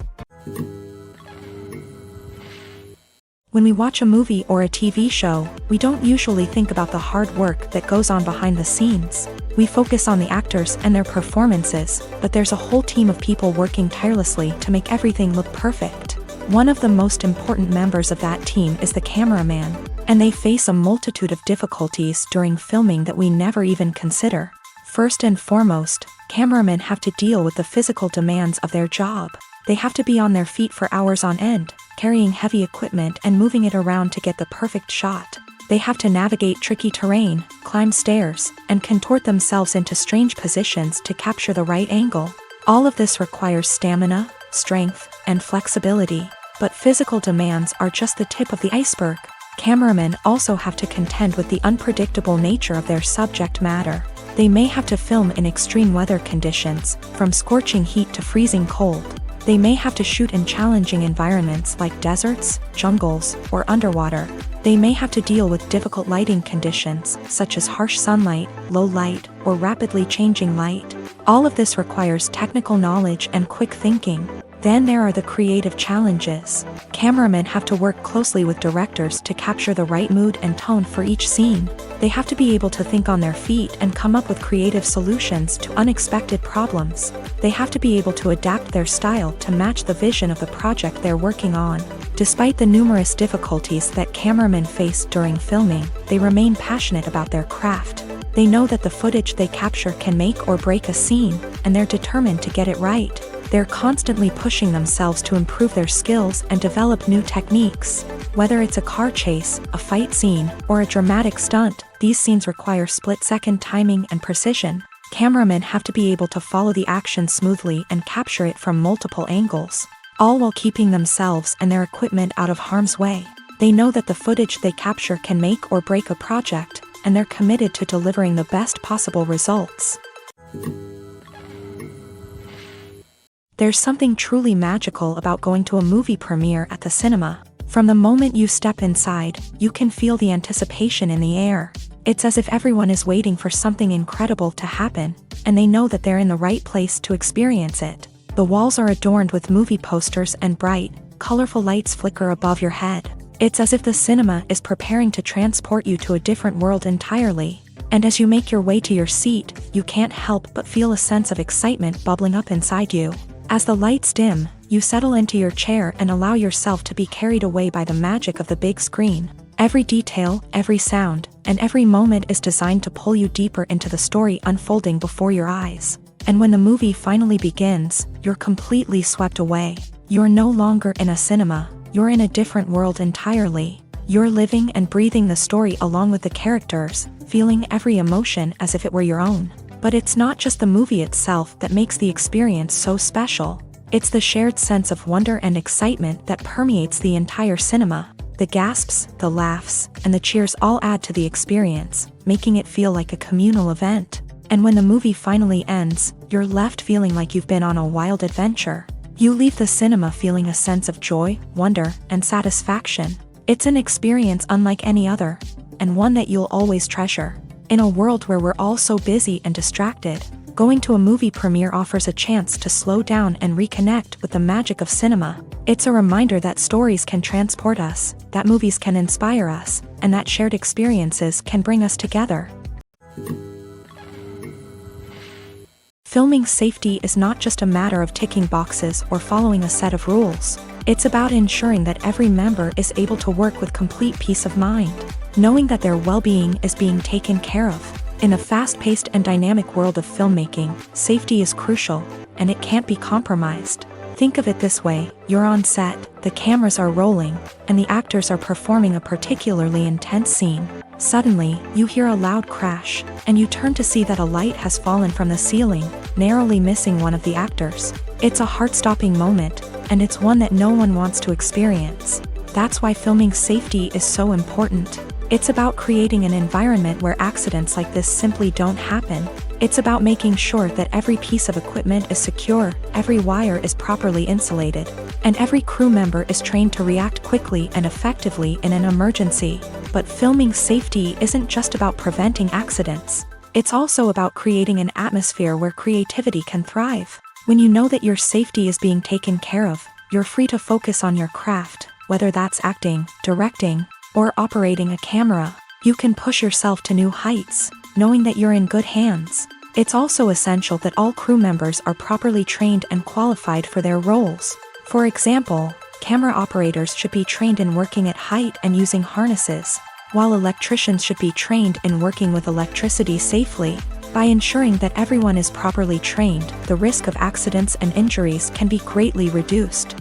When we watch a movie or a TV show, we don't usually think about the hard work that goes on behind the scenes. We focus on the actors and their performances, but there's a whole team of people working tirelessly to make everything look perfect. One of the most important members of that team is the cameraman, and they face a multitude of difficulties during filming that we never even consider. First and foremost, cameramen have to deal with the physical demands of their job. They have to be on their feet for hours on end, carrying heavy equipment and moving it around to get the perfect shot. They have to navigate tricky terrain, climb stairs, and contort themselves into strange positions to capture the right angle. All of this requires stamina, strength, and flexibility. But physical demands are just the tip of the iceberg. Cameramen also have to contend with the unpredictable nature of their subject matter. They may have to film in extreme weather conditions, from scorching heat to freezing cold. They may have to shoot in challenging environments like deserts, jungles, or underwater. They may have to deal with difficult lighting conditions, such as harsh sunlight, low light, or rapidly changing light. All of this requires technical knowledge and quick thinking. Then there are the creative challenges. Cameramen have to work closely with directors to capture the right mood and tone for each scene. They have to be able to think on their feet and come up with creative solutions to unexpected problems. They have to be able to adapt their style to match the vision of the project they're working on. Despite the numerous difficulties that cameramen face during filming, they remain passionate about their craft. They know that the footage they capture can make or break a scene, and they're determined to get it right. They're constantly pushing themselves to improve their skills and develop new techniques. Whether it's a car chase, a fight scene, or a dramatic stunt, these scenes require split-second timing and precision. Cameramen have to be able to follow the action smoothly and capture it from multiple angles, all while keeping themselves and their equipment out of harm's way. They know that the footage they capture can make or break a project, and they're committed to delivering the best possible results. There's something truly magical about going to a movie premiere at the cinema. From the moment you step inside, you can feel the anticipation in the air. It's as if everyone is waiting for something incredible to happen, and they know that they're in the right place to experience it. The walls are adorned with movie posters and bright, colorful lights flicker above your head. It's as if the cinema is preparing to transport you to a different world entirely. And as you make your way to your seat, you can't help but feel a sense of excitement bubbling up inside you. As the lights dim, you settle into your chair and allow yourself to be carried away by the magic of the big screen. Every detail, every sound, and every moment is designed to pull you deeper into the story unfolding before your eyes. And when the movie finally begins, you're completely swept away. You're no longer in a cinema, you're in a different world entirely. You're living and breathing the story along with the characters, feeling every emotion as if it were your own. But it's not just the movie itself that makes the experience so special. It's the shared sense of wonder and excitement that permeates the entire cinema. The gasps, the laughs, and the cheers all add to the experience, making it feel like a communal event. And when the movie finally ends, you're left feeling like you've been on a wild adventure. You leave the cinema feeling a sense of joy, wonder, and satisfaction. It's an experience unlike any other, and one that you'll always treasure. In a world where we're all so busy and distracted, going to a movie premiere offers a chance to slow down and reconnect with the magic of cinema. It's a reminder that stories can transport us, that movies can inspire us, and that shared experiences can bring us together. Filming safety is not just a matter of ticking boxes or following a set of rules. It's about ensuring that every member is able to work with complete peace of mind, knowing that their well-being is being taken care of. In a fast-paced and dynamic world of filmmaking, safety is crucial, and it can't be compromised. Think of it this way: you're on set, the cameras are rolling, and the actors are performing a particularly intense scene. Suddenly, you hear a loud crash, and you turn to see that a light has fallen from the ceiling, narrowly missing one of the actors. It's a heart-stopping moment, and it's one that no one wants to experience. That's why filming safety is so important. It's about creating an environment where accidents like this simply don't happen. It's about making sure that every piece of equipment is secure, every wire is properly insulated, and every crew member is trained to react quickly and effectively in an emergency. But filming safety isn't just about preventing accidents. It's also about creating an atmosphere where creativity can thrive. When you know that your safety is being taken care of, you're free to focus on your craft, whether that's acting, directing, or operating a camera. You can push yourself to new heights, knowing that you're in good hands. It's also essential that all crew members are properly trained and qualified for their roles. For example, camera operators should be trained in working at height and using harnesses, while electricians should be trained in working with electricity safely. By ensuring that everyone is properly trained, the risk of accidents and injuries can be greatly reduced.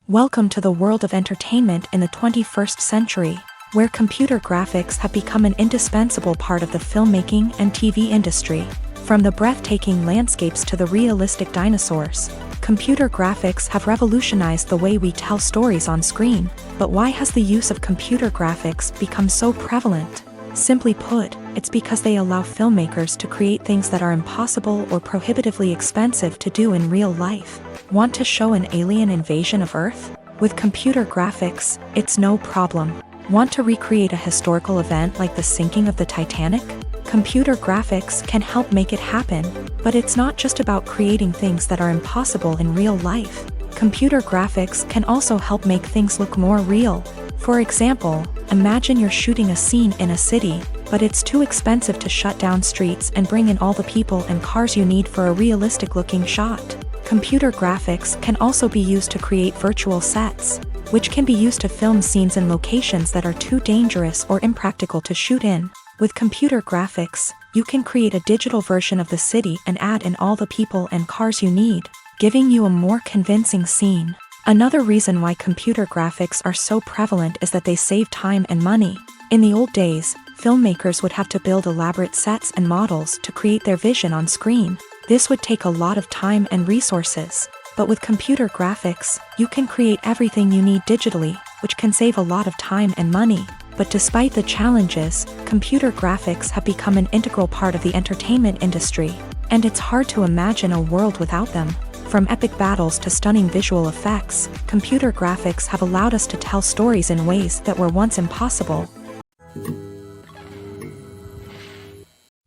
Welcome to the world of entertainment in the 21st century, where computer graphics have become an indispensable part of the filmmaking and TV industry. From the breathtaking landscapes to the realistic dinosaurs, computer graphics have revolutionized the way we tell stories on screen. But why has the use of computer graphics become so prevalent? Simply put, it's because they allow filmmakers to create things that are impossible or prohibitively expensive to do in real life. Want to show an alien invasion of Earth? With computer graphics, it's no problem. Want to recreate a historical event like the sinking of the Titanic? Computer graphics can help make it happen. But it's not just about creating things that are impossible in real life. Computer graphics can also help make things look more real. For example, imagine you're shooting a scene in a city, but it's too expensive to shut down streets and bring in all the people and cars you need for a realistic-looking shot. Computer graphics can also be used to create virtual sets. which can be used to film scenes in locations that are too dangerous or impractical to shoot in. With computer graphics, you can create a digital version of the city and add in all the people and cars you need, giving you a more convincing scene. Another reason why computer graphics are so prevalent is that they save time and money. In the old days, filmmakers would have to build elaborate sets and models to create their vision on screen. This would take a lot of time and resources. But with computer graphics, you can create everything you need digitally, which can save a lot of time and money. But despite the challenges, computer graphics have become an integral part of the entertainment industry, and it's hard to imagine a world without them. From epic battles to stunning visual effects, computer graphics have allowed us to tell stories in ways that were once impossible.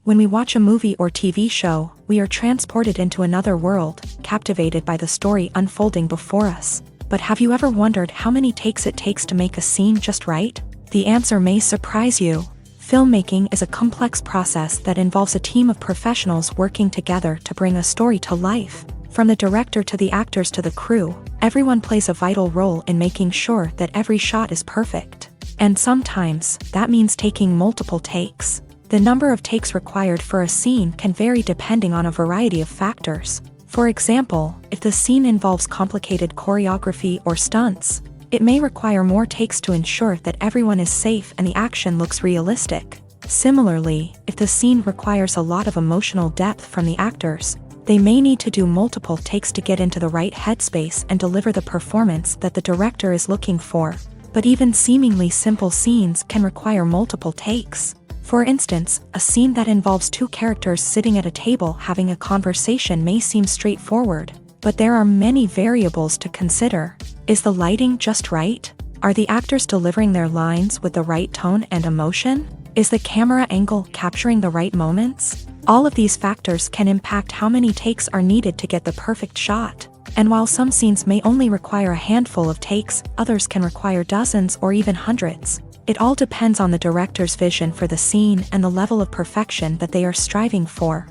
When we watch a movie or TV show, we are transported into another world, captivated by the story unfolding before us. But have you ever wondered how many takes it takes to make a scene just right? The answer may surprise you. Filmmaking is a complex process that involves a team of professionals working together to bring a story to life. From the director to the actors to the crew, everyone plays a vital role in making sure that every shot is perfect. And sometimes, that means taking multiple takes. The number of takes required for a scene can vary depending on a variety of factors. For example, if the scene involves complicated choreography or stunts, it may require more takes to ensure that everyone is safe and the action looks realistic. Similarly, if the scene requires a lot of emotional depth from the actors, they may need to do multiple takes to get into the right headspace and deliver the performance that the director is looking for. But even seemingly simple scenes can require multiple takes. For instance, a scene that involves two characters sitting at a table having a conversation may seem straightforward, but there are many variables to consider. Is the lighting just right? Are the actors delivering their lines with the right tone and emotion? Is the camera angle capturing the right moments? All of these factors can impact how many takes are needed to get the perfect shot. And while some scenes may only require a handful of takes, others can require dozens or even hundreds. It all depends on the director's vision for the scene and the level of perfection that they are striving for.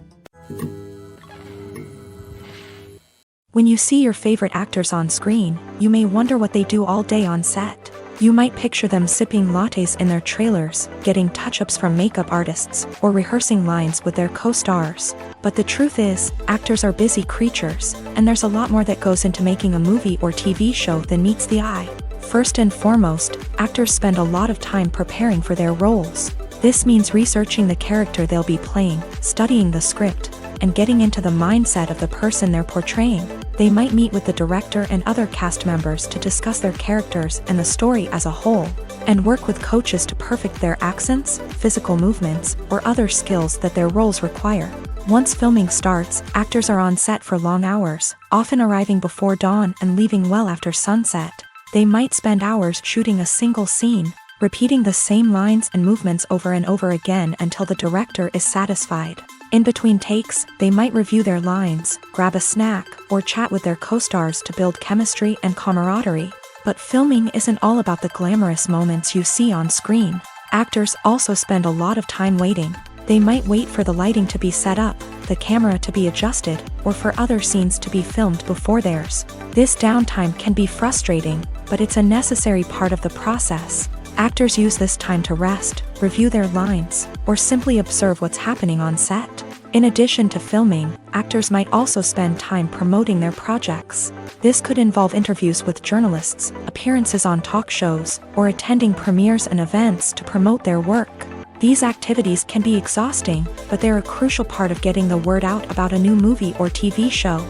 When you see your favorite actors on screen, you may wonder what they do all day on set. You might picture them sipping lattes in their trailers, getting touch-ups from makeup artists, or rehearsing lines with their co-stars. But the truth is, actors are busy creatures, and there's a lot more that goes into making a movie or TV show than meets the eye. First and foremost, actors spend a lot of time preparing for their roles. This means researching the character they'll be playing, studying the script, and getting into the mindset of the person they're portraying. They might meet with the director and other cast members to discuss their characters and the story as a whole, and work with coaches to perfect their accents, physical movements, or other skills that their roles require. Once filming starts, actors are on set for long hours, often arriving before dawn and leaving well after sunset. They might spend hours shooting a single scene, repeating the same lines and movements over and over again until the director is satisfied. In between takes, they might review their lines, grab a snack, or chat with their co-stars to build chemistry and camaraderie. But filming isn't all about the glamorous moments you see on screen. Actors also spend a lot of time waiting. They might wait for the lighting to be set up, the camera to be adjusted, or for other scenes to be filmed before theirs. This downtime can be frustrating, but it's a necessary part of the process. Actors use this time to rest, review their lines, or simply observe what's happening on set. In addition to filming, actors might also spend time promoting their projects. This could involve interviews with journalists, appearances on talk shows, or attending premieres and events to promote their work. These activities can be exhausting, but they're a crucial part of getting the word out about a new movie or TV show.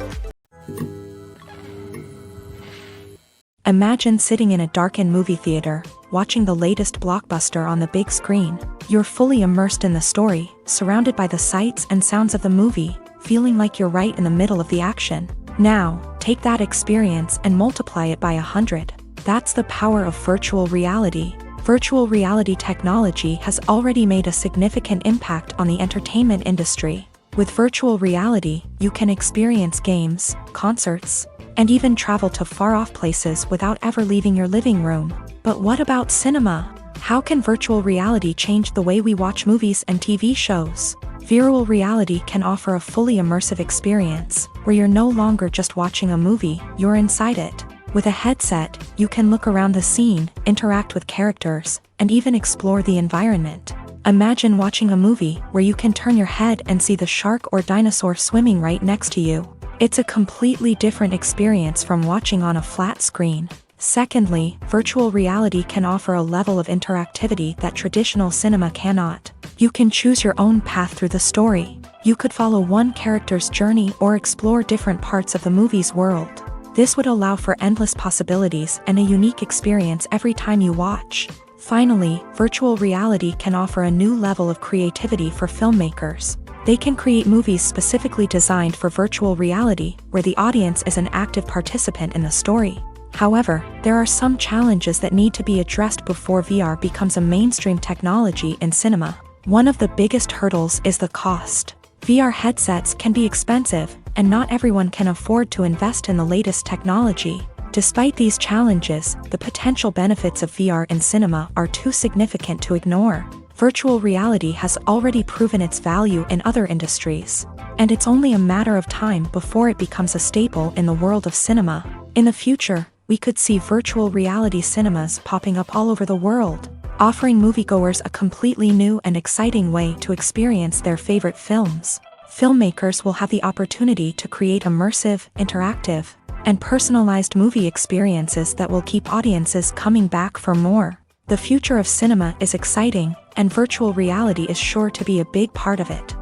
Imagine sitting in a darkened movie theater, watching the latest blockbuster on the big screen. You're fully immersed in the story, surrounded by the sights and sounds of the movie, feeling like you're right in the middle of the action. Now, take that experience and multiply it by 100. That's the power of virtual reality. Virtual reality technology has already made a significant impact on the entertainment industry. With virtual reality, you can experience games, concerts, and even travel to far-off places without ever leaving your living room. But what about cinema? How can virtual reality change the way we watch movies and TV shows? Virtual reality can offer a fully immersive experience, where you're no longer just watching a movie, you're inside it. With a headset, you can look around the scene, interact with characters, and even explore the environment. Imagine watching a movie where you can turn your head and see the shark or dinosaur swimming right next to you. It's a completely different experience from watching on a flat screen. Secondly, virtual reality can offer a level of interactivity that traditional cinema cannot. You can choose your own path through the story. You could follow one character's journey or explore different parts of the movie's world. This would allow for endless possibilities and a unique experience every time you watch. Finally, virtual reality can offer a new level of creativity for filmmakers. They can create movies specifically designed for virtual reality, where the audience is an active participant in the story. However, there are some challenges that need to be addressed before VR becomes a mainstream technology in cinema. One of the biggest hurdles is the cost. VR headsets can be expensive, and not everyone can afford to invest in the latest technology. Despite these challenges, the potential benefits of VR in cinema are too significant to ignore. Virtual reality has already proven its value in other industries, and it's only a matter of time before it becomes a staple in the world of cinema. In the future, we could see virtual reality cinemas popping up all over the world, offering moviegoers a completely new and exciting way to experience their favorite films. Filmmakers will have the opportunity to create immersive, interactive, and personalized movie experiences that will keep audiences coming back for more. The future of cinema is exciting, and virtual reality is sure to be a big part of it.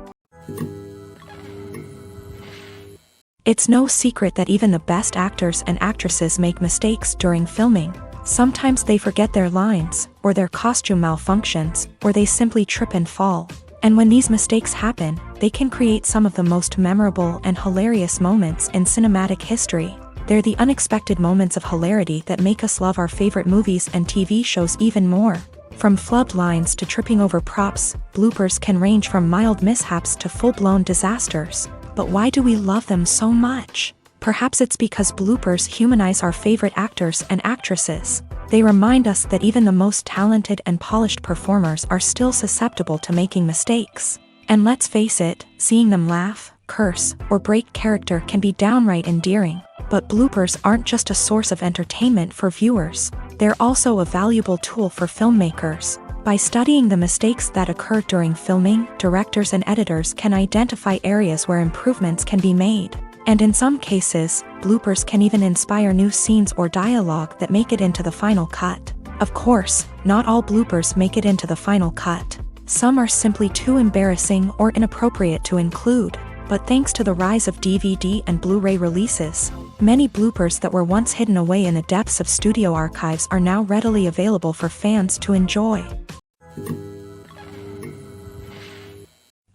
It's no secret that even the best actors and actresses make mistakes during filming. Sometimes they forget their lines, or their costume malfunctions, or they simply trip and fall. And when these mistakes happen, they can create some of the most memorable and hilarious moments in cinematic history. They're the unexpected moments of hilarity that make us love our favorite movies and TV shows even more. From flubbed lines to tripping over props, bloopers can range from mild mishaps to full-blown disasters. But why do we love them so much? Perhaps it's because bloopers humanize our favorite actors and actresses. They remind us that even the most talented and polished performers are still susceptible to making mistakes. And let's face it, seeing them laugh, curse, or break character can be downright endearing. But bloopers aren't just a source of entertainment for viewers. They're also a valuable tool for filmmakers. By studying the mistakes that occur during filming, directors and editors can identify areas where improvements can be made. And in some cases, bloopers can even inspire new scenes or dialogue that make it into the final cut. Of course, not all bloopers make it into the final cut. Some are simply too embarrassing or inappropriate to include. But thanks to the rise of DVD and Blu-ray releases, many bloopers that were once hidden away in the depths of studio archives are now readily available for fans to enjoy.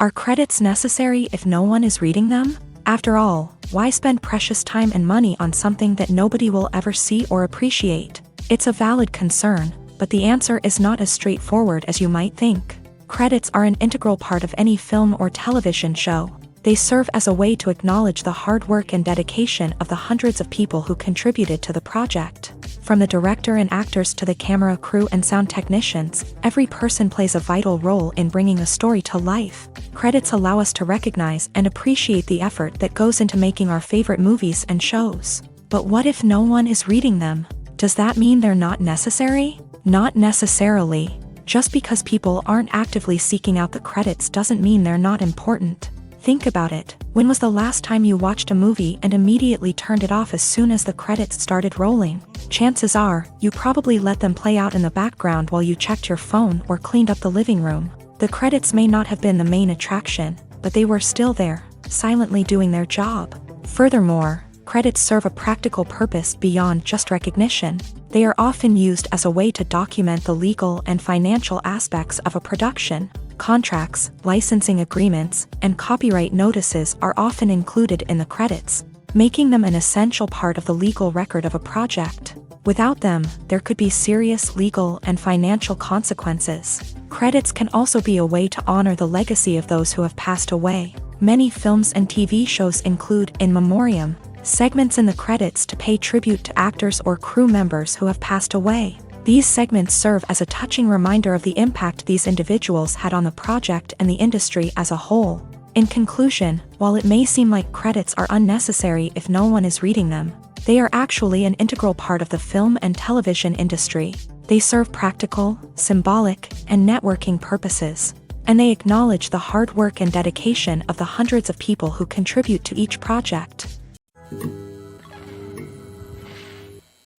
Are credits necessary if no one is reading them? After all, why spend precious time and money on something that nobody will ever see or appreciate? It's a valid concern, but the answer is not as straightforward as you might think. Credits are an integral part of any film or television show. They serve as a way to acknowledge the hard work and dedication of the hundreds of people who contributed to the project. From the director and actors to the camera crew and sound technicians, every person plays a vital role in bringing a story to life. Credits allow us to recognize and appreciate the effort that goes into making our favorite movies and shows. But what if no one is reading them? Does that mean they're not necessary? Not necessarily. Just because people aren't actively seeking out the credits doesn't mean they're not important. Think about it. When was the last time you watched a movie and immediately turned it off as soon as the credits started rolling? Chances are, you probably let them play out in the background while you checked your phone or cleaned up the living room. The credits may not have been the main attraction, but they were still there, silently doing their job. Furthermore, credits serve a practical purpose beyond just recognition. They are often used as a way to document the legal and financial aspects of a production. Contracts, licensing agreements, and copyright notices are often included in the credits, making them an essential part of the legal record of a project. Without them, there could be serious legal and financial consequences. Credits can also be a way to honor the legacy of those who have passed away. Many films and TV shows include in memoriam segments in the credits to pay tribute to actors or crew members who have passed away. These segments serve as a touching reminder of the impact these individuals had on the project and the industry as a whole. In conclusion, while it may seem like credits are unnecessary if no one is reading them, They are actually an integral part of the film and television industry. They serve practical, symbolic, and networking purposes, and they acknowledge the hard work and dedication of the hundreds of people who contribute to each project.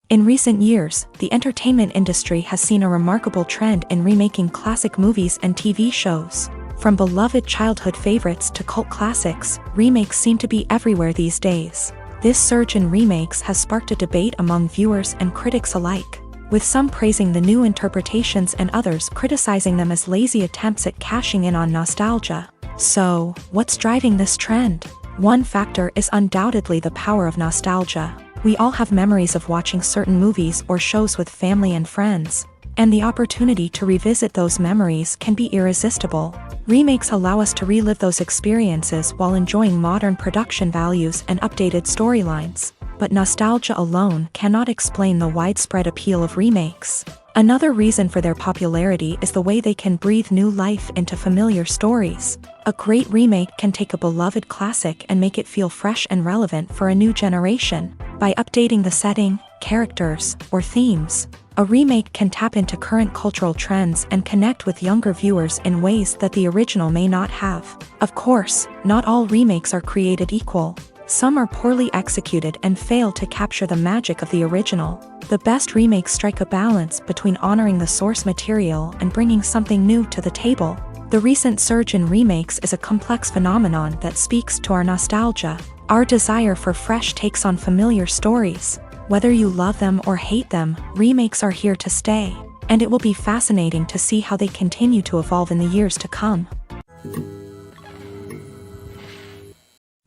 In recent years, the entertainment industry has seen a remarkable trend in remaking classic movies and TV shows. From beloved childhood favorites to cult classics, remakes seem to be everywhere these days. This surge in remakes has sparked a debate among viewers and critics alike, with some praising the new interpretations and others criticizing them as lazy attempts at cashing in on nostalgia. So, what's driving this trend? One factor is undoubtedly the power of nostalgia. We all have memories of watching certain movies or shows with family and friends, and the opportunity to revisit those memories can be irresistible. Remakes allow us to relive those experiences while enjoying modern production values and updated storylines. But nostalgia alone cannot explain the widespread appeal of remakes. Another reason for their popularity is the way they can breathe new life into familiar stories. A great remake can take a beloved classic and make it feel fresh and relevant for a new generation. By updating the setting, characters, or themes, a remake can tap into current cultural trends and connect with younger viewers in ways that the original may not have. Of course, not all remakes are created equal. Some are poorly executed and fail to capture the magic of the original. The best remakes strike a balance between honoring the source material and bringing something new to the table. The recent surge in remakes is a complex phenomenon that speaks to our nostalgia, our desire for fresh takes on familiar stories. Whether you love them or hate them, remakes are here to stay, and it will be fascinating to see how they continue to evolve in the years to come.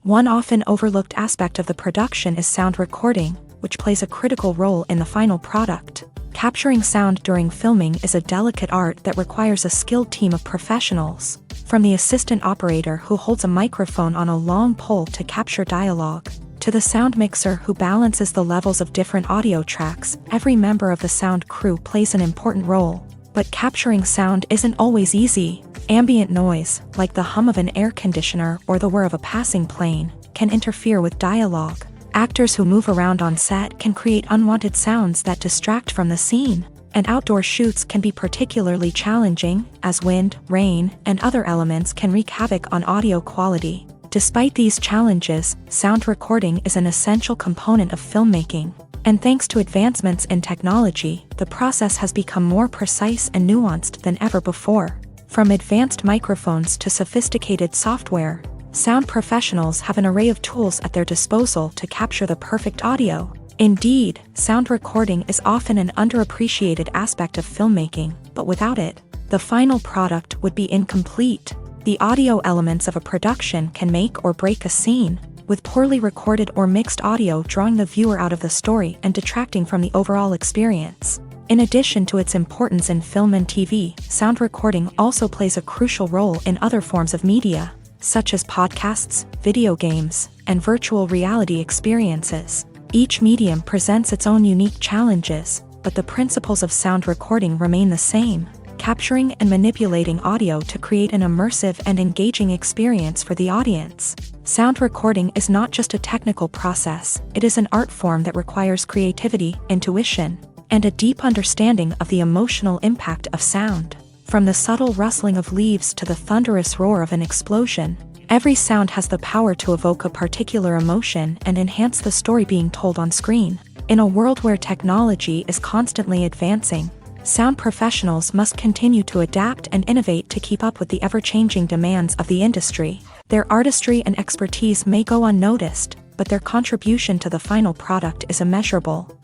One often overlooked aspect of the production is sound recording, which plays a critical role in the final product. Capturing sound during filming is a delicate art that requires a skilled team of professionals, from the assistant operator who holds a microphone on a long pole to capture dialogue, to the sound mixer who balances the levels of different audio tracks. Every member of the sound crew plays an important role. But capturing sound isn't always easy. Ambient noise, like the hum of an air conditioner or the whir of a passing plane, can interfere with dialogue. Actors who move around on set can create unwanted sounds that distract from the scene. And outdoor shoots can be particularly challenging, as wind, rain, and other elements can wreak havoc on audio quality. Despite these challenges, sound recording is an essential component of filmmaking. And thanks to advancements in technology, the process has become more precise and nuanced than ever before. From advanced microphones to sophisticated software, sound professionals have an array of tools at their disposal to capture the perfect audio. Indeed, sound recording is often an underappreciated aspect of filmmaking, but without it, the final product would be incomplete. The audio elements of a production can make or break a scene, with poorly recorded or mixed audio drawing the viewer out of the story and detracting from the overall experience. In addition to its importance in film and TV, sound recording also plays a crucial role in other forms of media, such as podcasts, video games, and virtual reality experiences. Each medium presents its own unique challenges, but the principles of sound recording remain the same: capturing and manipulating audio to create an immersive and engaging experience for the audience. Sound recording is not just a technical process, it is an art form that requires creativity, intuition, and a deep understanding of the emotional impact of sound. From the subtle rustling of leaves to the thunderous roar of an explosion, every sound has the power to evoke a particular emotion and enhance the story being told on screen. In a world where technology is constantly advancing, sound professionals must continue to adapt and innovate to keep up with the ever-changing demands of the industry. Their artistry and expertise may go unnoticed, but their contribution to the final product is immeasurable.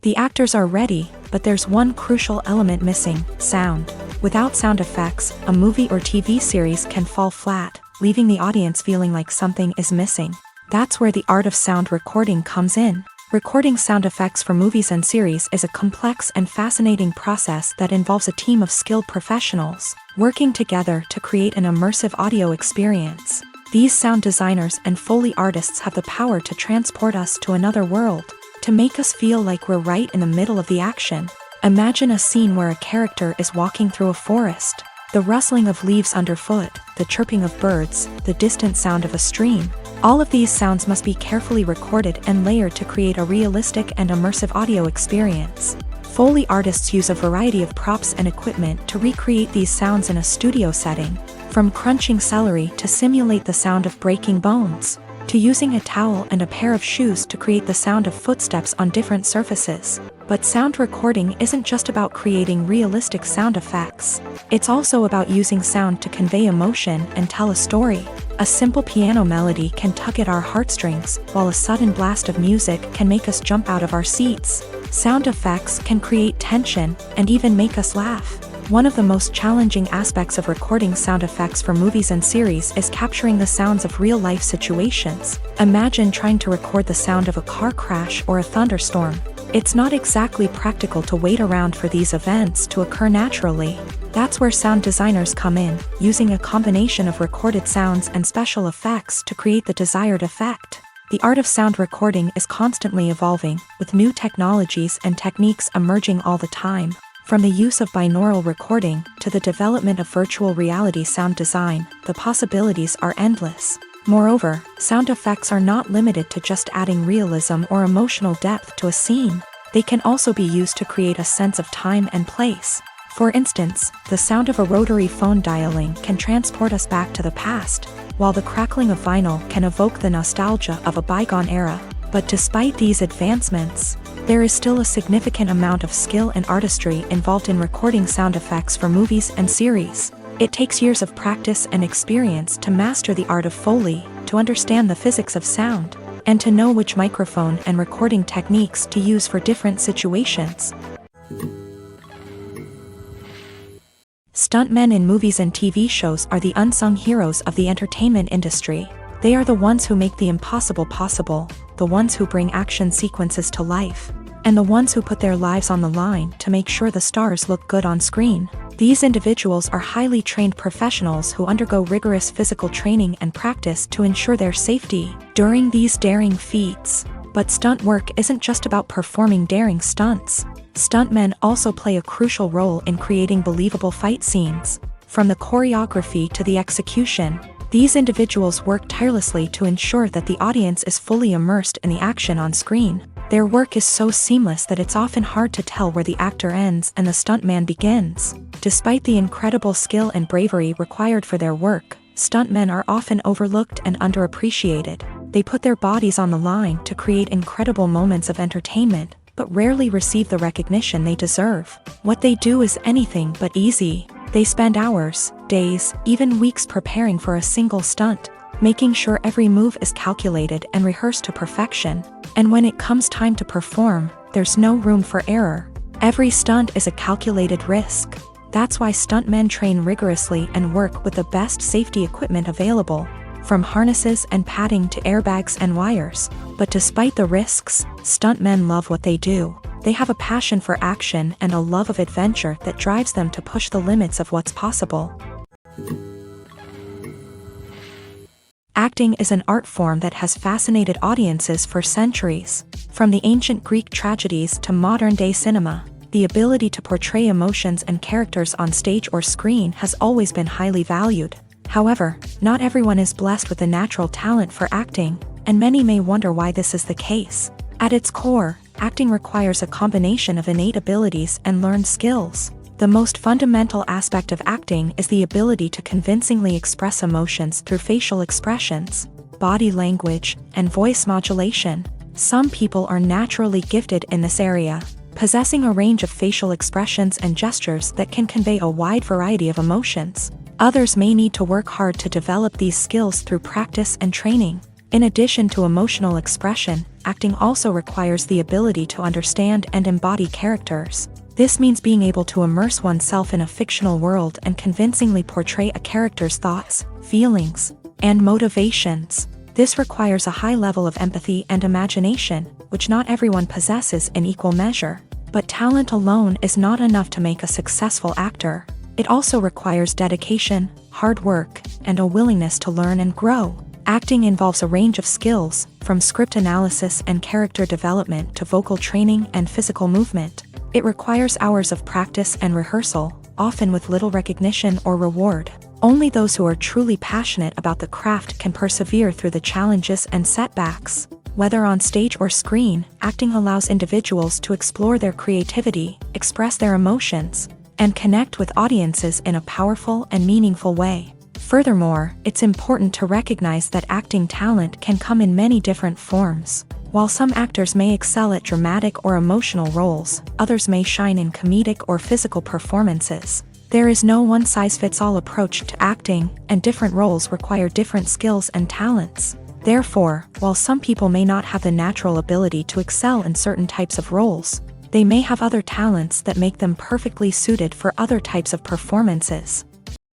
The actors are ready, but there's one crucial element missing: sound. Without sound effects, a movie or TV series can fall flat, leaving the audience feeling like something is missing. That's where the art of sound recording comes in. Recording sound effects for movies and series is a complex and fascinating process that involves a team of skilled professionals working together to create an immersive audio experience. These sound designers and Foley artists have the power to transport us to another world, to make us feel like we're right in the middle of the action. Imagine a scene where a character is walking through a forest. The rustling of leaves underfoot, the chirping of birds, the distant sound of a stream. All of these sounds must be carefully recorded and layered to create a realistic and immersive audio experience. Foley artists use a variety of props and equipment to recreate these sounds in a studio setting, from crunching celery to simulate the sound of breaking bones, to using a towel and a pair of shoes to create the sound of footsteps on different surfaces. But sound recording isn't just about creating realistic sound effects. It's also about using sound to convey emotion and tell a story. A simple piano melody can tug at our heartstrings, while a sudden blast of music can make us jump out of our seats. Sound effects can create tension and even make us laugh. One of the most challenging aspects of recording sound effects for movies and series is capturing the sounds of real-life situations. Imagine trying to record the sound of a car crash or a thunderstorm. It's not exactly practical to wait around for these events to occur naturally. That's where sound designers come in, using a combination of recorded sounds and special effects to create the desired effect. The art of sound recording is constantly evolving, with new technologies and techniques emerging all the time. From the use of binaural recording to the development of virtual reality sound design, the possibilities are endless. Moreover, sound effects are not limited to just adding realism or emotional depth to a scene. They can also be used to create a sense of time and place. For instance, the sound of a rotary phone dialing can transport us back to the past, while the crackling of vinyl can evoke the nostalgia of a bygone era. But despite these advancements, there is still a significant amount of skill and artistry involved in recording sound effects for movies and series. It takes years of practice and experience to master the art of Foley, to understand the physics of sound, and to know which microphone and recording techniques to use for different situations. Stuntmen in movies and TV shows are the unsung heroes of the entertainment industry. They are the ones who make the impossible possible, the ones who bring action sequences to life, and the ones who put their lives on the line to make sure the stars look good on screen. These individuals are highly trained professionals who undergo rigorous physical training and practice to ensure their safety during these daring feats. But stunt work isn't just about performing daring stunts. Stuntmen also play a crucial role in creating believable fight scenes. From the choreography to the execution, these individuals work tirelessly to ensure that the audience is fully immersed in the action on screen. Their work is so seamless that it's often hard to tell where the actor ends and the stuntman begins. Despite the incredible skill and bravery required for their work, stuntmen are often overlooked and underappreciated. They put their bodies on the line to create incredible moments of entertainment, but rarely receive the recognition they deserve. What they do is anything but easy. They spend hours, days, even weeks preparing for a single stunt, making sure every move is calculated and rehearsed to perfection. And when it comes time to perform, there's no room for error. Every stunt is a calculated risk. That's why stuntmen train rigorously and work with the best safety equipment available, from harnesses and padding to airbags and wires. But despite the risks, stuntmen love what they do. They have a passion for action and a love of adventure that drives them to push the limits of what's possible. Acting is an art form that has fascinated audiences for centuries. From the ancient Greek tragedies to modern-day cinema, the ability to portray emotions and characters on stage or screen has always been highly valued. However, not everyone is blessed with a natural talent for acting, and many may wonder why this is the case. At its core, acting requires a combination of innate abilities and learned skills. The most fundamental aspect of acting is the ability to convincingly express emotions through facial expressions, body language, and voice modulation. Some people are naturally gifted in this area, possessing a range of facial expressions and gestures that can convey a wide variety of emotions. Others may need to work hard to develop these skills through practice and training. In addition to emotional expression, acting also requires the ability to understand and embody characters. This means being able to immerse oneself in a fictional world and convincingly portray a character's thoughts, feelings, and motivations. This requires a high level of empathy and imagination, which not everyone possesses in equal measure. But talent alone is not enough to make a successful actor. It also requires dedication, hard work, and a willingness to learn and grow. Acting involves a range of skills, from script analysis and character development to vocal training and physical movement. It requires hours of practice and rehearsal, often with little recognition or reward. Only those who are truly passionate about the craft can persevere through the challenges and setbacks. Whether on stage or screen, acting allows individuals to explore their creativity, express their emotions, and connect with audiences in a powerful and meaningful way. Furthermore, it's important to recognize that acting talent can come in many different forms. While some actors may excel at dramatic or emotional roles, others may shine in comedic or physical performances. There is no one-size-fits-all approach to acting, and different roles require different skills and talents. Therefore, while some people may not have the natural ability to excel in certain types of roles, they may have other talents that make them perfectly suited for other types of performances.